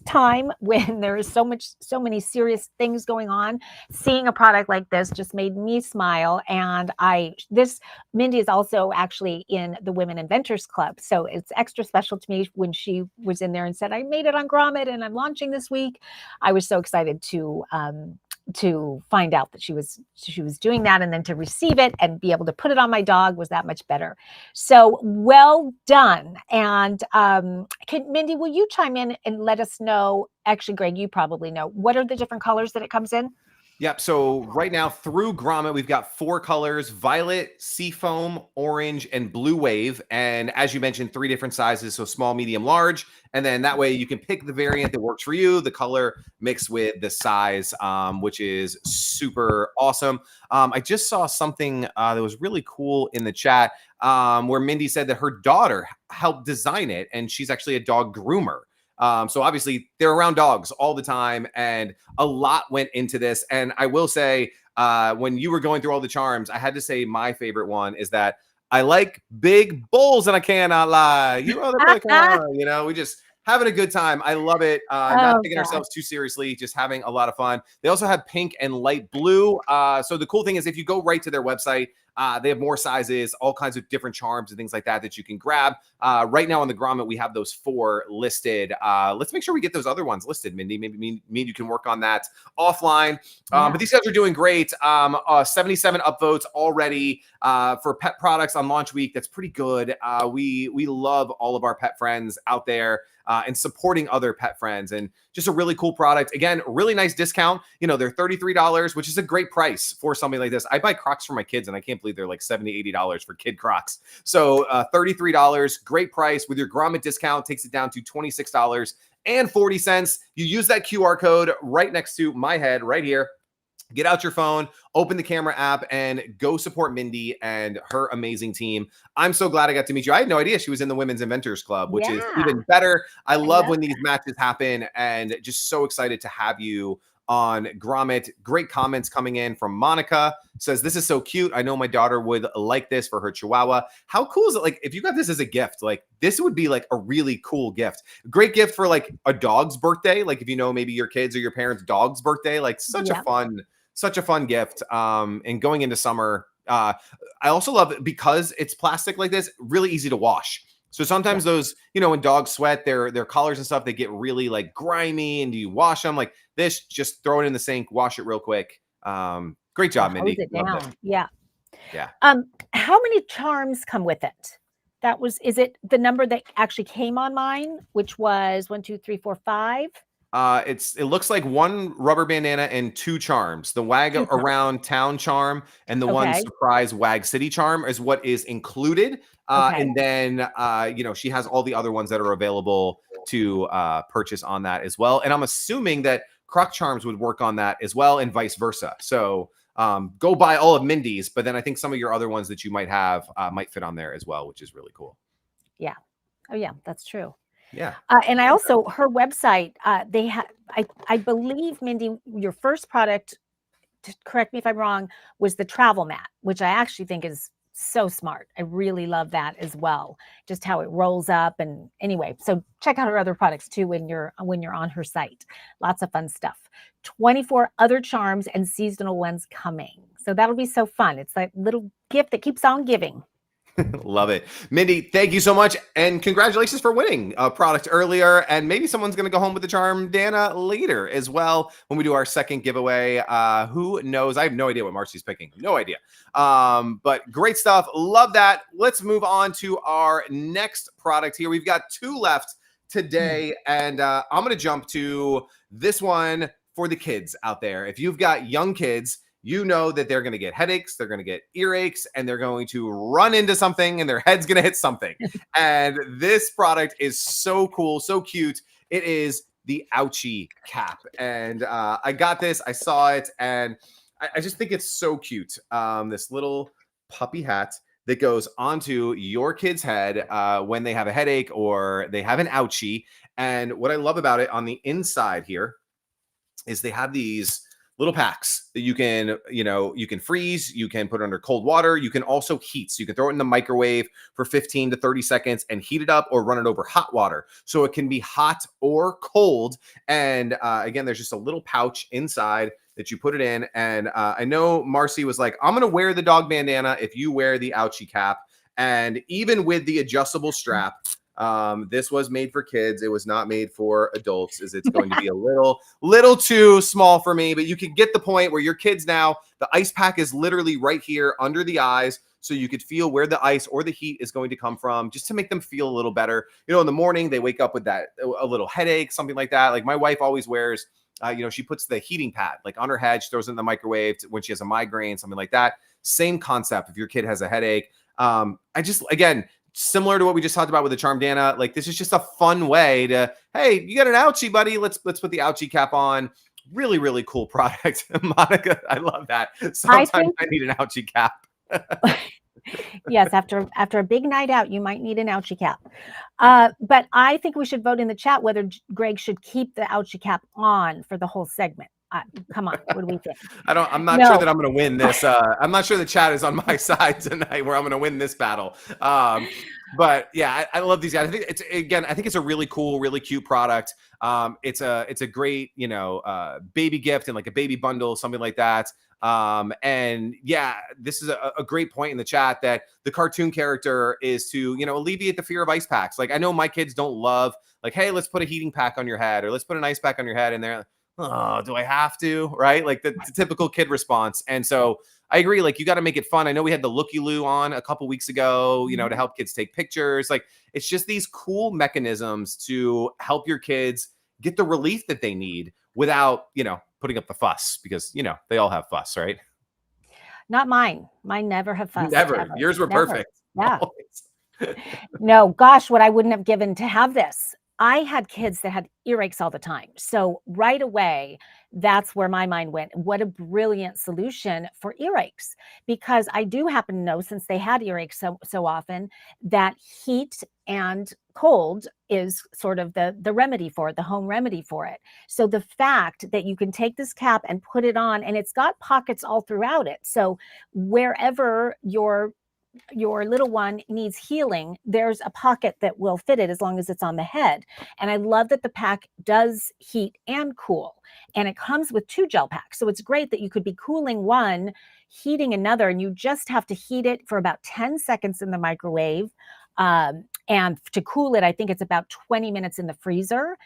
Speaker 2: time when there is so many serious things going on, seeing a product like this just made me smile. And Mindy is also actually in the Women Inventors Club, so it's extra special to me when she was in there and said, I made it on Grommet and I'm launching this week. I was so excited to find out that she was doing that, and then to receive it and be able to put it on my dog was that much better. So well done. And Mindy, will you chime in and let us know, actually Greg, you probably know, what are the different colors that it comes in?
Speaker 1: Yep. So right now through Grommet, we've got 4 colors: violet, seafoam, orange, and blue wave. And as you mentioned, 3 different sizes. So small, medium, large. And then that way you can pick the variant that works for you, the color mixed with the size, which is super awesome. I just saw something that was really cool in the chat where Mindy said that her daughter helped design it, and she's actually a dog groomer. So obviously they're around dogs all the time, and a lot went into this. And I will say, when you were going through all the charms, I had to say my favorite one is that I like big bulls, and I cannot lie. You know, we just having a good time. I love it. Not taking ourselves too seriously, just having a lot of fun. They also have pink and light blue. So the cool thing is if you go right to their website, they have more sizes, all kinds of different charms and things like that that you can grab. Right now on the Grommet, we have those 4 listed. Let's make sure we get those other ones listed, Mindy. Maybe you can work on that offline. But these guys are doing great. 77 upvotes already for pet products on launch week. That's pretty good. We love all of our pet friends out there. And supporting other pet friends, and just a really cool product. Again, really nice discount. You know, they're $33, which is a great price for something like this. I buy Crocs for my kids, and I can't believe they're like $70, $80 for kid Crocs. So $33, great price. With your Grommet discount, takes it down to $26.40. You use that QR code right next to my head right here. Get out your phone, open the camera app, and go support Mindy and her amazing team. I'm so glad I got to meet you. I had no idea she was in the Women's Inventors Club, which is even better. I love when these matches happen, and just so excited to have you on Grommet. Great comments coming in from Monica. Says, this is so cute. I know my daughter would like this for her Chihuahua. How cool is it? Like, if you got this as a gift, like this would be like a really cool gift. Great gift for like a dog's birthday. Like if you know, maybe your kids or your parents' dog's birthday, like such a fun gift. And going into summer, I also love it because it's plastic like this, really easy to wash. So sometimes those, you know, when dogs sweat, their collars and stuff, they get really like grimy, and do you wash them? Like this, just throw it in the sink, wash it real quick. Great job, Mindy.
Speaker 2: Hose it down. Yeah.
Speaker 1: Yeah.
Speaker 2: How many charms come with it? Is it the number that actually came on mine, which was 1, 2, 3, 4, 5?
Speaker 1: It looks like 1 rubber bandana and 2 charms. The Wag Around Town charm and the one surprise Wag City charm is what is included. And then, you know, she has all the other ones that are available to purchase on that as well. And I'm assuming that Croc Charms would work on that as well, and vice versa. So go buy all of Mindy's, but then I think some of your other ones that you might have might fit on there as well, which is really cool.
Speaker 2: Yeah. Oh yeah, that's true.
Speaker 1: Yeah.
Speaker 2: And I also, her website, they have, I believe, Mindy, your first product, to correct me if I'm wrong, was the travel mat, which I actually think is so smart. I really love that as well. Just how it rolls up. And anyway, so check out her other products too when you're on her site. Lots of fun stuff. 24 other charms and seasonal ones coming. So that'll be so fun. It's that little gift that keeps on giving.
Speaker 1: Love it. Mindy, thank you so much. And congratulations for winning a product earlier. And maybe someone's going to go home with the charm Dana later as well when we do our second giveaway. Who knows? I have no idea what Marcy's picking. No idea. But great stuff. Love that. Let's move on to our next product here. We've got 2 left today. And I'm going to jump to this one for the kids out there. If you've got young kids, you know that they're going to get headaches, they're going to get earaches, and they're going to run into something and their head's going to hit something. And this product is so cool, so cute. It is the Ouchie cap. And I got this, I saw it, and I just think it's so cute. This little puppy hat that goes onto your kid's head when they have a headache or they have an ouchie. And what I love about it on the inside here is they have these little packs that you can freeze, you can put under cold water, you can also heat. So you can throw it in the microwave for 15 to 30 seconds and heat it up, or run it over hot water. So it can be hot or cold. And again, there's just a little pouch inside that you put it in. And I know Marcy was like, I'm going to wear the dog bandana if you wear the Ouchie cap. And even with the adjustable strap, this was made for kids. It was not made for adults, as it's going to be a little too small for me, but you can get the point where your kids now, the ice pack is literally right here under the eyes. So you could feel where the ice or the heat is going to come from, just to make them feel a little better. You know, in the morning, they wake up with a little headache, something like that. Like my wife always wears, she puts the heating pad like on her head, she throws it in the microwave when she has a migraine, something like that. Same concept if your kid has a headache. Again, similar to what we just talked about with the Charmdana, like this is just a fun way to, hey, you got an ouchie, buddy. Let's put the ouchie cap on. Really, really cool product. Monica, I love that. Sometimes I need an ouchie cap.
Speaker 2: Yes, after a big night out, you might need an ouchie cap. But I think we should vote in the chat whether Greg should keep the ouchie cap on for the whole segment. Come on, what do we think?
Speaker 1: I'm not sure that I'm going to win this. I'm not sure the chat is on my side tonight where I'm going to win this battle. But yeah, I love these guys. I think it's a really cool, really cute product. It's a great, baby gift and like a baby bundle, something like that. And yeah, this is a great point in the chat that the cartoon character is to, alleviate the fear of ice packs. Like I know my kids don't love like, hey, let's put a heating pack on your head, or let's put an ice pack on your head. And they're like, oh, do I have to? Right? Like the typical kid response. And so I agree. Like you got to make it fun. I know we had the Looky Loo on a couple weeks ago, to help kids take pictures. Like it's just these cool mechanisms to help your kids get the relief that they need without, putting up the fuss, because, they all have fuss, right?
Speaker 2: Not mine. Mine never have fuss.
Speaker 1: Never.
Speaker 2: Ever.
Speaker 1: Yours were
Speaker 2: never.
Speaker 1: Perfect.
Speaker 2: Yeah. No, gosh, what I wouldn't have given to have this. I had kids that had earaches all the time. So right away, that's where my mind went. What a brilliant solution for earaches, because I do happen to know, since they had earaches so often, that heat and cold is sort of the remedy for it, the home remedy for it. So the fact that you can take this cap and put it on, and it's got pockets all throughout it. So wherever your little one needs healing, there's a pocket that will fit it as long as it's on the head. And I love that the pack does heat and cool, and it comes with 2 gel packs. So it's great that you could be cooling one, heating another, and you just have to heat it for about 10 seconds in the microwave. And to cool it, I think it's about 20 minutes in the freezer.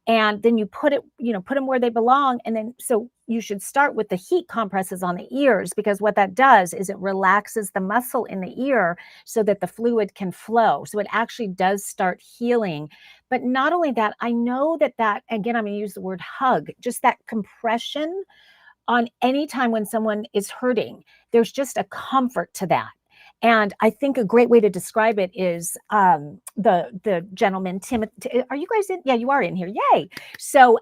Speaker 2: And then you put them where they belong. And then, so you should start with the heat compresses on the ears, because what that does is it relaxes the muscle in the ear so that the fluid can flow. So it actually does start healing. But not only that, I know that again, I'm going to use the word hug, just that compression on any time when someone is hurting, there's just a comfort to that. And I think a great way to describe it is the gentleman, Timothy. Are you guys in? Yeah, you are in here. Yay. So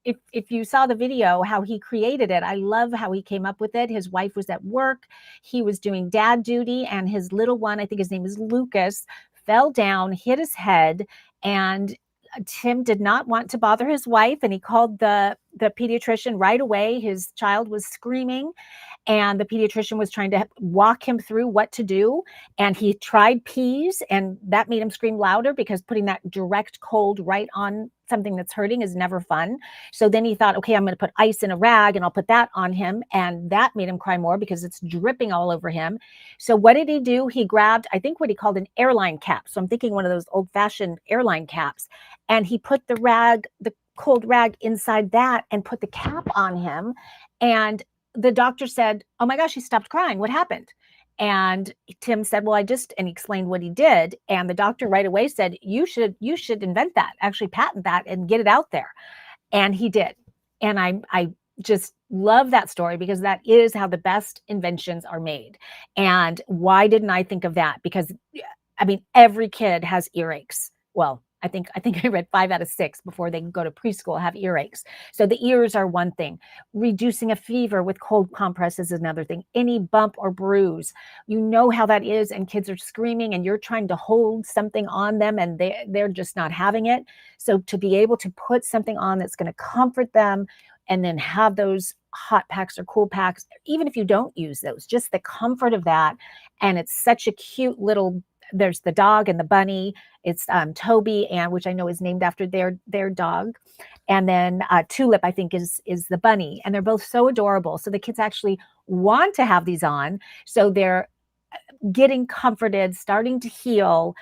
Speaker 2: if you saw the video, how he created it, I love how he came up with it. His wife was at work. He was doing dad duty, and his little one, I think his name is Lucas, fell down, hit his head, and Tim did not want to bother his wife, and he called the pediatrician right away. His child was screaming, and the pediatrician was trying to walk him through what to do. And he tried peas, and that made him scream louder, because putting that direct cold right on something that's hurting is never fun. So then he thought, okay, I'm going to put ice in a rag and I'll put that on him. And that made him cry more because it's dripping all over him. So what did he do? He grabbed, I think, what he called an airline cap. So I'm thinking one of those old fashioned airline caps. And he put the cold rag inside that and put the cap on him. And the doctor said, oh my gosh, he stopped crying. What happened? And Tim said, well, and he explained what he did. And the doctor right away said, you should invent that, actually patent that and get it out there. And he did. And I just love that story because that is how the best inventions are made. And why didn't I think of that? Because I mean, every kid has earaches. Well, I think I read 5 out of 6 before they go to preschool have earaches. So the ears are one thing. Reducing a fever with cold compresses is another thing. Any bump or bruise, you know how that is, and kids are screaming, and you're trying to hold something on them, and they're just not having it. So to be able to put something on that's going to comfort them, and then have those hot packs or cool packs, even if you don't use those, just the comfort of that. And it's such a cute little. There's the dog and the bunny. It's Toby, and which I know is named after their dog. And then Tulip, I think, is the bunny. And they're both so adorable. So the kids actually want to have these on. So they're getting comforted, starting to heal.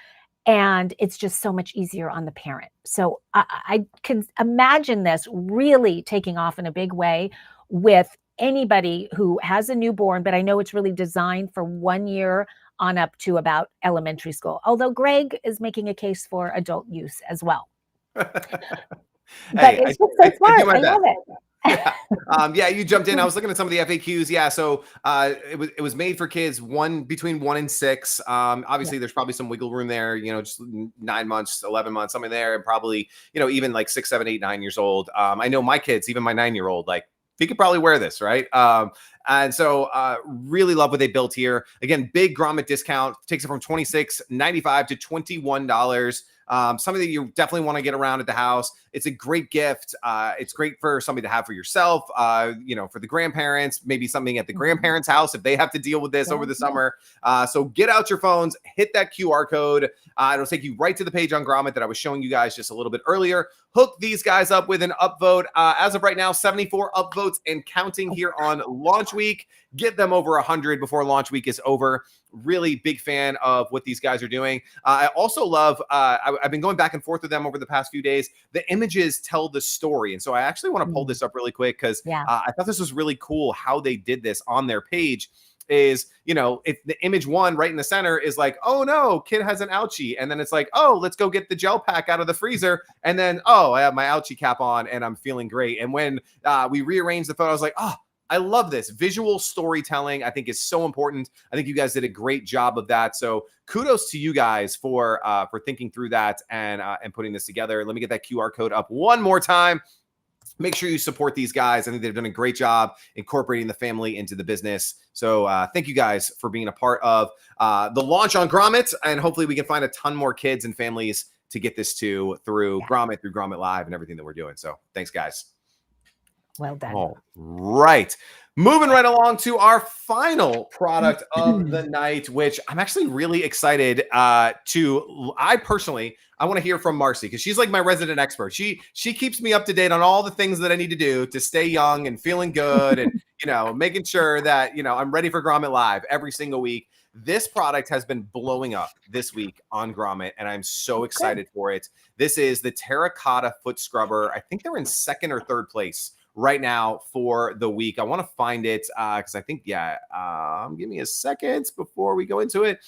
Speaker 2: And it's just so much easier on the parent. So I can imagine this really taking off in a big way with anybody who has a newborn, but I know it's really designed for 1 year on up to about elementary school. Although Greg is making a case for adult use as well. But it's just so smart. I love it.
Speaker 1: Yeah, you jumped in. I was looking at some of the FAQs. Yeah, so it was made for kids between 1 and 6. Obviously, there's probably some wiggle room there. You know, just 9 months, 11 months, something there, and probably even like 6, 7, 8, 9 years old. I know my kids, even my 9-year-old, like he could probably wear this, right? And so really love what they built here. Again, big Grommet discount, takes it from $26.95 to $21. Something that you definitely want to get around at the house. It's a great gift. It's great for somebody to have for yourself, for the grandparents, maybe something at the grandparents' house if they have to deal with this over the summer. So get out your phones, hit that QR code. It'll take you right to the page on Grommet that I was showing you guys just a little bit earlier. Hook these guys up with an upvote. As of right now, 74 upvotes and counting here on launch week. Get them over 100 before launch week is over. Really big fan of what these guys are doing. I also love, I've been going back and forth with them over the past few days. The images tell the story. And so I actually want to pull this up really quick because I thought this was really cool how they did this on their page. Is, if the image 1 right in the center is like, oh no, kid has an ouchie. And then it's like, oh, let's go get the gel pack out of the freezer. And then, oh, I have my ouchie cap on and I'm feeling great. And when we rearranged the photo, I was like, oh, I love this. Visual storytelling, I think, is so important. I think you guys did a great job of that. So kudos to you guys for thinking through that and putting this together. Let me get that QR code up one more time. Make sure you support these guys. I think they've done a great job incorporating the family into the business. So thank you guys for being a part of the launch on Grommet. And hopefully we can find a ton more kids and families to get this to through Grommet, through Grommet Live and everything that we're doing. So thanks, guys.
Speaker 2: Well done.
Speaker 1: All right. Moving right along to our final product of the night, which I'm actually really excited I want to hear from Marcy because she's like my resident expert. She keeps me up to date on all the things that I need to do to stay young and feeling good and, making sure that, I'm ready for Grommet Live every single week. This product has been blowing up this week on Grommet, and I'm so excited for it. This is the Terracotta Foot Scrubber. I think they're in 2nd or 3rd place right now for the week. I want to find it because I think, give me a second before we go into it.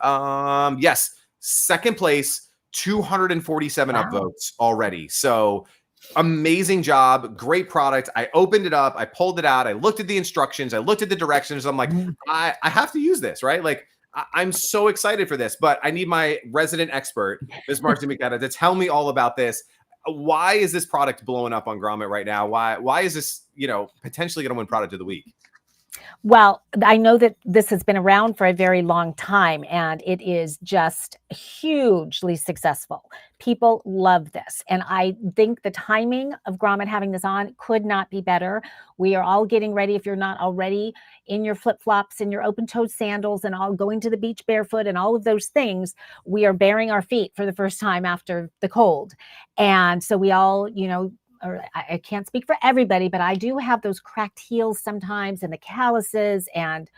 Speaker 1: Yes, 2nd place, 247 upvotes already. So amazing job. Great product. I opened it up. I pulled it out. I looked at the instructions. I looked at the directions. I'm like, I have to use this, right? Like, I'm so excited for this, but I need my resident expert, Ms. Marcy McKenna, to tell me all about this. Why is this product blowing up on Grommet right now? Why is this, potentially going to win product of the week?
Speaker 2: Well, I know that this has been around for a very long time, and it is just hugely successful. People love this. And I think the timing of Grommet having this on could not be better. We are all getting ready, if you're not already, in your flip-flops and your open-toed sandals and all going to the beach barefoot and all of those things. We are baring our feet for the first time after the cold. And so we all, or I can't speak for everybody, but I do have those cracked heels sometimes and the calluses and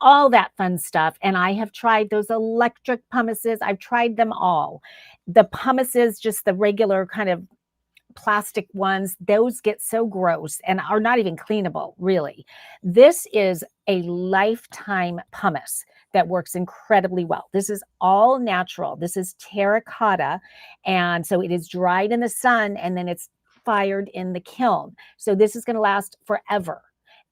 Speaker 2: all that fun stuff. And I have tried those electric pumices. I've tried them all. The pumices, just the regular kind of plastic ones, those get so gross and are not even cleanable, really. This is a lifetime pumice that works incredibly well. This is all natural. This is terracotta. And so it is dried in the sun and then it's fired in the kiln. So this is going to last forever.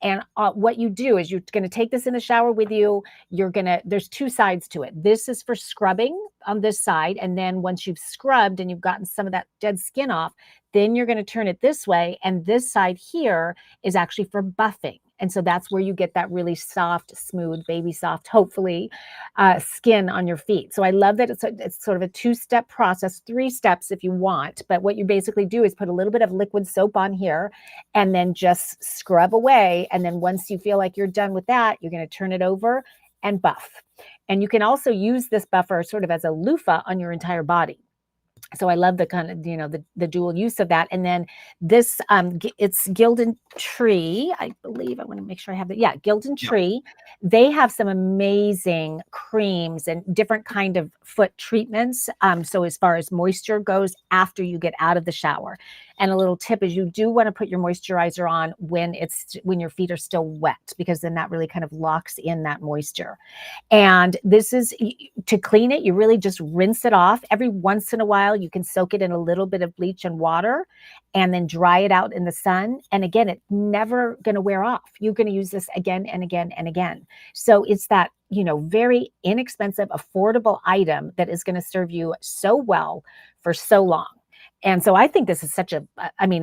Speaker 2: And what you do is you're going to take this in the shower with you. There's two sides to it. This is for scrubbing on this side. And then once you've scrubbed and you've gotten some of that dead skin off, then you're going to turn it this way. And this side here is actually for buffing. And so that's where you get that really soft, smooth, baby soft, hopefully, skin on your feet. So I love that it's sort of a 2-step process, 3 steps if you want. But what you basically do is put a little bit of liquid soap on here and then just scrub away. And then once you feel like you're done with that, you're going to turn it over and buff. And you can also use this buffer sort of as a loofah on your entire body. So I love the kind of, the dual use of that. And then this, it's Gildan Tree, I believe. I want to make sure I have that. Yeah, Gildan Tree. They have some amazing creams and different kind of foot treatments. So as far as moisture goes after you get out of the shower. And a little tip is you do want to put your moisturizer on when your feet are still wet, because then that really kind of locks in that moisture. And this is to clean it. You really just rinse it off. Every once in a while, you can soak it in a little bit of bleach and water and then dry it out in the sun. And again, it's never going to wear off. You're going to use this again and again and again. So it's that, very inexpensive, affordable item that is going to serve you so well for so long. And so I think this is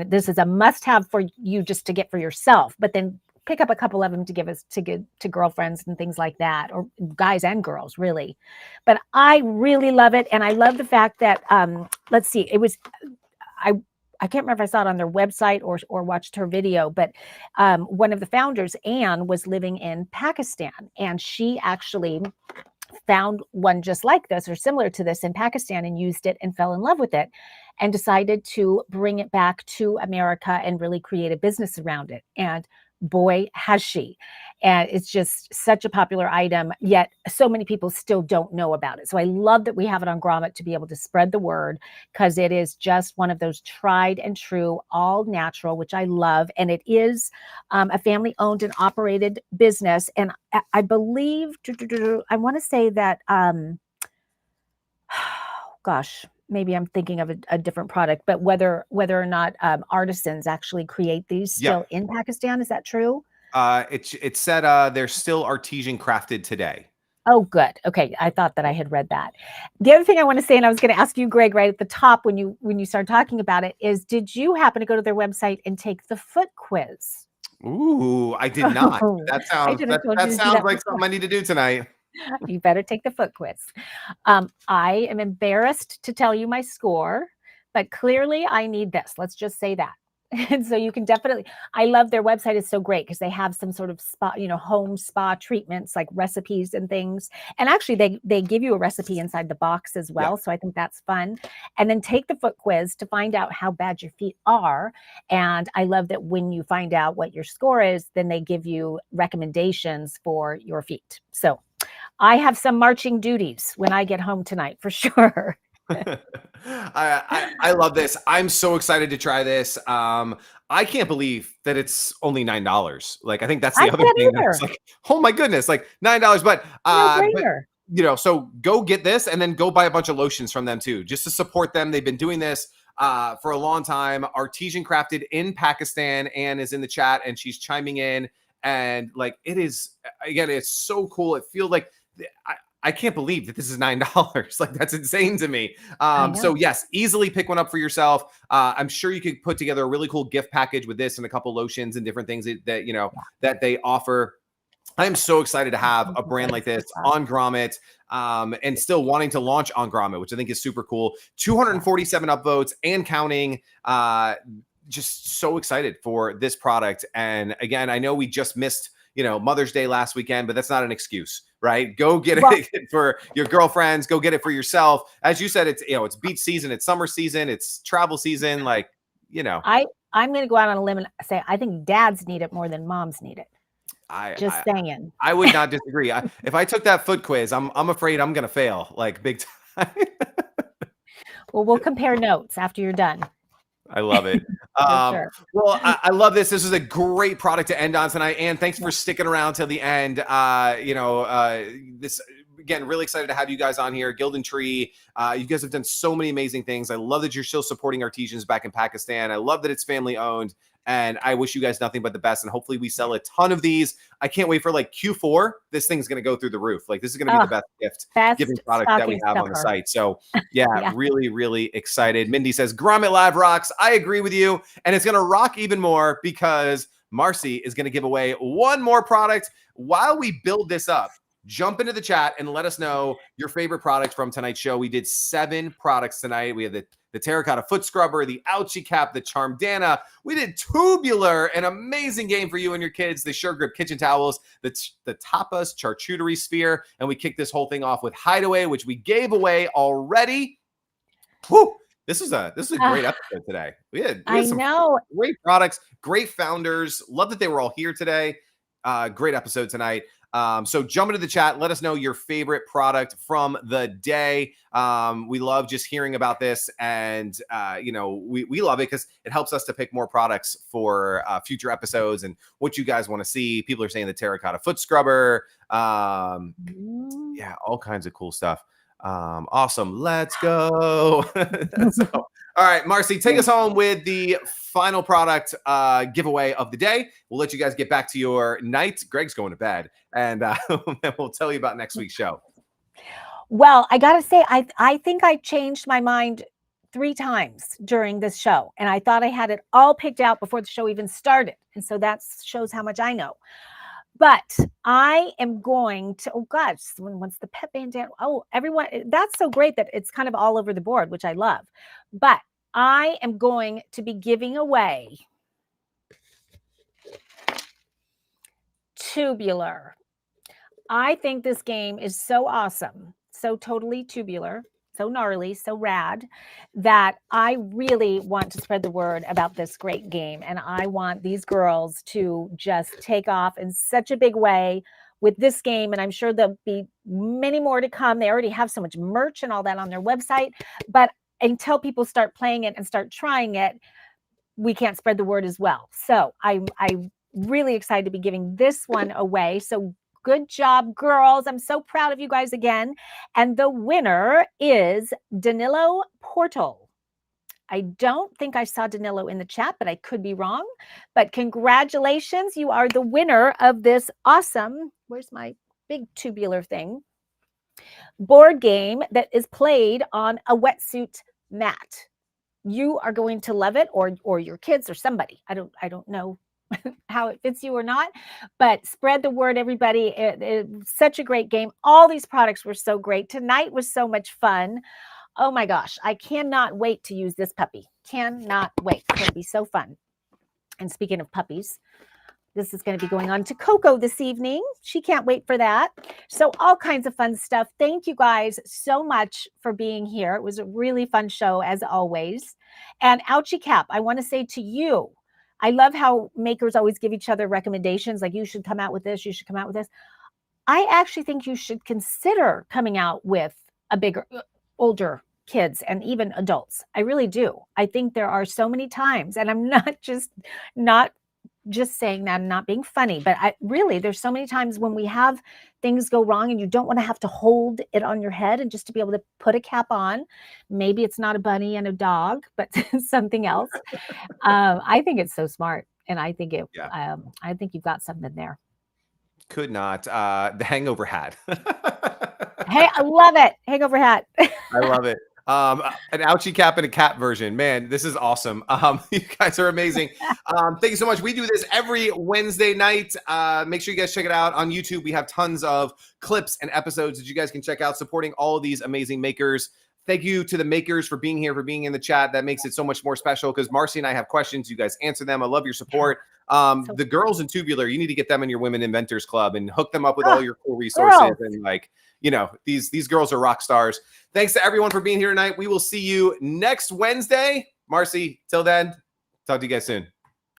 Speaker 2: this is a must-have for you just to get for yourself, but then pick up a couple of them to give to girlfriends and things like that, or guys and girls, really. But I really love it. And I love the fact that, let's see, I can't remember if I saw it on their website or watched her video, but one of the founders, Anne, was living in Pakistan, and she actually found one just like this or similar to this in Pakistan and used it and fell in love with it and decided to bring it back to America and really create a business around it. And boy, has she. And it's just such a popular item, yet so many people still don't know about it. So I love that we have it on Grommet to be able to spread the word, because it is just one of those tried and true, all natural, which I love. And it is a family owned and operated business. And I believe, I want to say that, gosh, maybe I'm thinking of a different product, but whether or not artisans actually create these still in Pakistan, is that true?
Speaker 1: It said they're still artisan crafted today.
Speaker 2: Oh, good. Okay, I thought that I had read that. The other thing I want to say, and I was going to ask you, Greg, right at the top when you started talking about it, is did you happen to go to their website and take the foot quiz?
Speaker 1: Ooh, I did not. That sounds like something I need to do tonight.
Speaker 2: You better take the foot quiz. I am embarrassed to tell you my score, but clearly I need this. Let's just say that. And so you can definitely, I love their website is so great because they have some sort of spa, home spa treatments, like recipes and things. And actually they give you a recipe inside the box as well. So I think that's fun. And then take the foot quiz to find out how bad your feet are. And I love that when you find out what your score is, then they give you recommendations for your feet. So I have some marching duties when I get home tonight for sure.
Speaker 1: I love this. I'm so excited to try this. I can't believe that it's only $9. Like, I think that's the other thing. That's like, oh my goodness, like $9. But so go get this and then go buy a bunch of lotions from them too, just to support them. They've been doing this for a long time. Artisan crafted in Pakistan. Anne is in the chat and she's chiming in. And like, it is, again, it's so cool. It feels like I can't believe that this is $9. Like, that's insane to me. So yes, easily pick one up for yourself. I'm sure you could put together a really cool gift package with this and a couple lotions and different things that they offer. I am so excited to have a brand like this on Grommet, and still wanting to launch on Grommet, which I think is super cool. 247 upvotes and counting. Just so excited for this product. And again, I know we just missed Mother's Day last weekend, but that's not an excuse, right? Go get it for your girlfriends. Go get it for yourself. As you said, it's beach season, it's summer season, it's travel season. Like,
Speaker 2: I'm going to go out on a limb and say, I think dads need it more than moms need it. Just saying.
Speaker 1: I would not disagree. If I took that foot quiz, I'm afraid I'm going to fail, like, big time.
Speaker 2: Well, we'll compare notes after you're done.
Speaker 1: I love it.
Speaker 2: Sure.
Speaker 1: Well, I love this. This is a great product to end on tonight. And thanks for sticking around till the end. This again, really excited to have you guys on here. Gildan Tree, you guys have done so many amazing things. I love that you're still supporting artisans back in Pakistan. I love that it's family owned. And I wish you guys nothing but the best. And hopefully we sell a ton of these. I can't wait for like Q4. This thing's going to go through the roof. Like this is going to be the best gift giving product that we have on the site. So yeah, really, really excited. Mindy says, Grommet Live rocks. I agree with you. And it's going to rock even more because Marcy is going to give away one more product while we build this up. Jump into the chat and let us know your favorite product from tonight's show. We did 7 products tonight. We had the terracotta foot scrubber, the ouchie cap, the charmdana. We did tubular, an amazing game for you and your kids, the Sure Grip kitchen towels, the tapas charcuterie sphere, and we kicked this whole thing off with Hideaway, which we gave away already. Whew. This is a great episode today. We had some great products, great founders. Love that they were all here today. Great episode tonight. So jump into the chat. Let us know your favorite product from the day. We love just hearing about this. And, we love it because it helps us to pick more products for future episodes and what you guys want to see. People are saying the terracotta foot scrubber. All kinds of cool stuff. Awesome. Let's go. All right, Marcy, take us home with the final product giveaway of the day. We'll let you guys get back to your night. Greg's going to bed, and we'll tell you about next week's show.
Speaker 2: Well, I got to say, I think I changed my mind 3 times during this show, and I thought I had it all picked out before the show even started. And so that shows how much I know. But I am going to, once the pet bandana, everyone, that's so great that it's kind of all over the board, which I love. But I am going to be giving away Tubular. I think this game is so awesome, so totally tubular, so gnarly, so rad, that I really want to spread the word about this great game. And I want these girls to just take off in such a big way with this game. And I'm sure there'll be many more to come. They already have so much merch and all that on their website. But until people start playing it and start trying it, we can't spread the word as well. So I'm really excited to be giving this one away. So good job, girls. I'm so proud of you guys again. And the winner is Danilo Portal. I don't think I saw Danilo in the chat, but I could be wrong. But congratulations. You are the winner of this awesome, where's my big tubular thing, board game that is played on a wetsuit mat. You are going to love it, or your kids or somebody. I don't know how it fits you or not, but spread the word, everybody. It's such a great game. All these products were so great. Tonight was so much fun. Oh my gosh, I cannot wait to use this puppy. Cannot wait. It's going to be so fun. And speaking of puppies, this is going to be going on to Coco this evening. She can't wait for that. So all kinds of fun stuff. Thank you guys so much for being here. It was a really fun show as always. And Ouchie Cap, I want to say to you, I love how makers always give each other recommendations. Like, you should come out with this. You should come out with this. I actually think you should consider coming out with a bigger, older kids and even adults. I really do. I think there are so many times, and I'm not just saying that and not being funny, but there's so many times when we have things go wrong and you don't want to have to hold it on your head, and just to be able to put a cap on. Maybe it's not a bunny and a dog, but something else. I think it's so smart. And I think I think you've got something there.
Speaker 1: Could not. The hangover hat.
Speaker 2: Hey, I love it. Hangover hat.
Speaker 1: I love it. An ouchie cap and a cat version. Man, this is awesome. You guys are amazing. Thank you so much. We do this every Wednesday night. Make sure you guys check it out on YouTube. We have tons of clips and episodes that you guys can check out, supporting all of these amazing makers. Thank you to the makers for being here, for being in the chat. That makes it so much more special because Marcy and I have questions. You guys answer them. I love your support. The girls in Tubular, you need to get them in your Women Inventors Club and hook them up with all your cool resources. And these girls are rock stars. Thanks to everyone for being here tonight. We will see you next Wednesday. Marcy, till then, talk to you guys soon.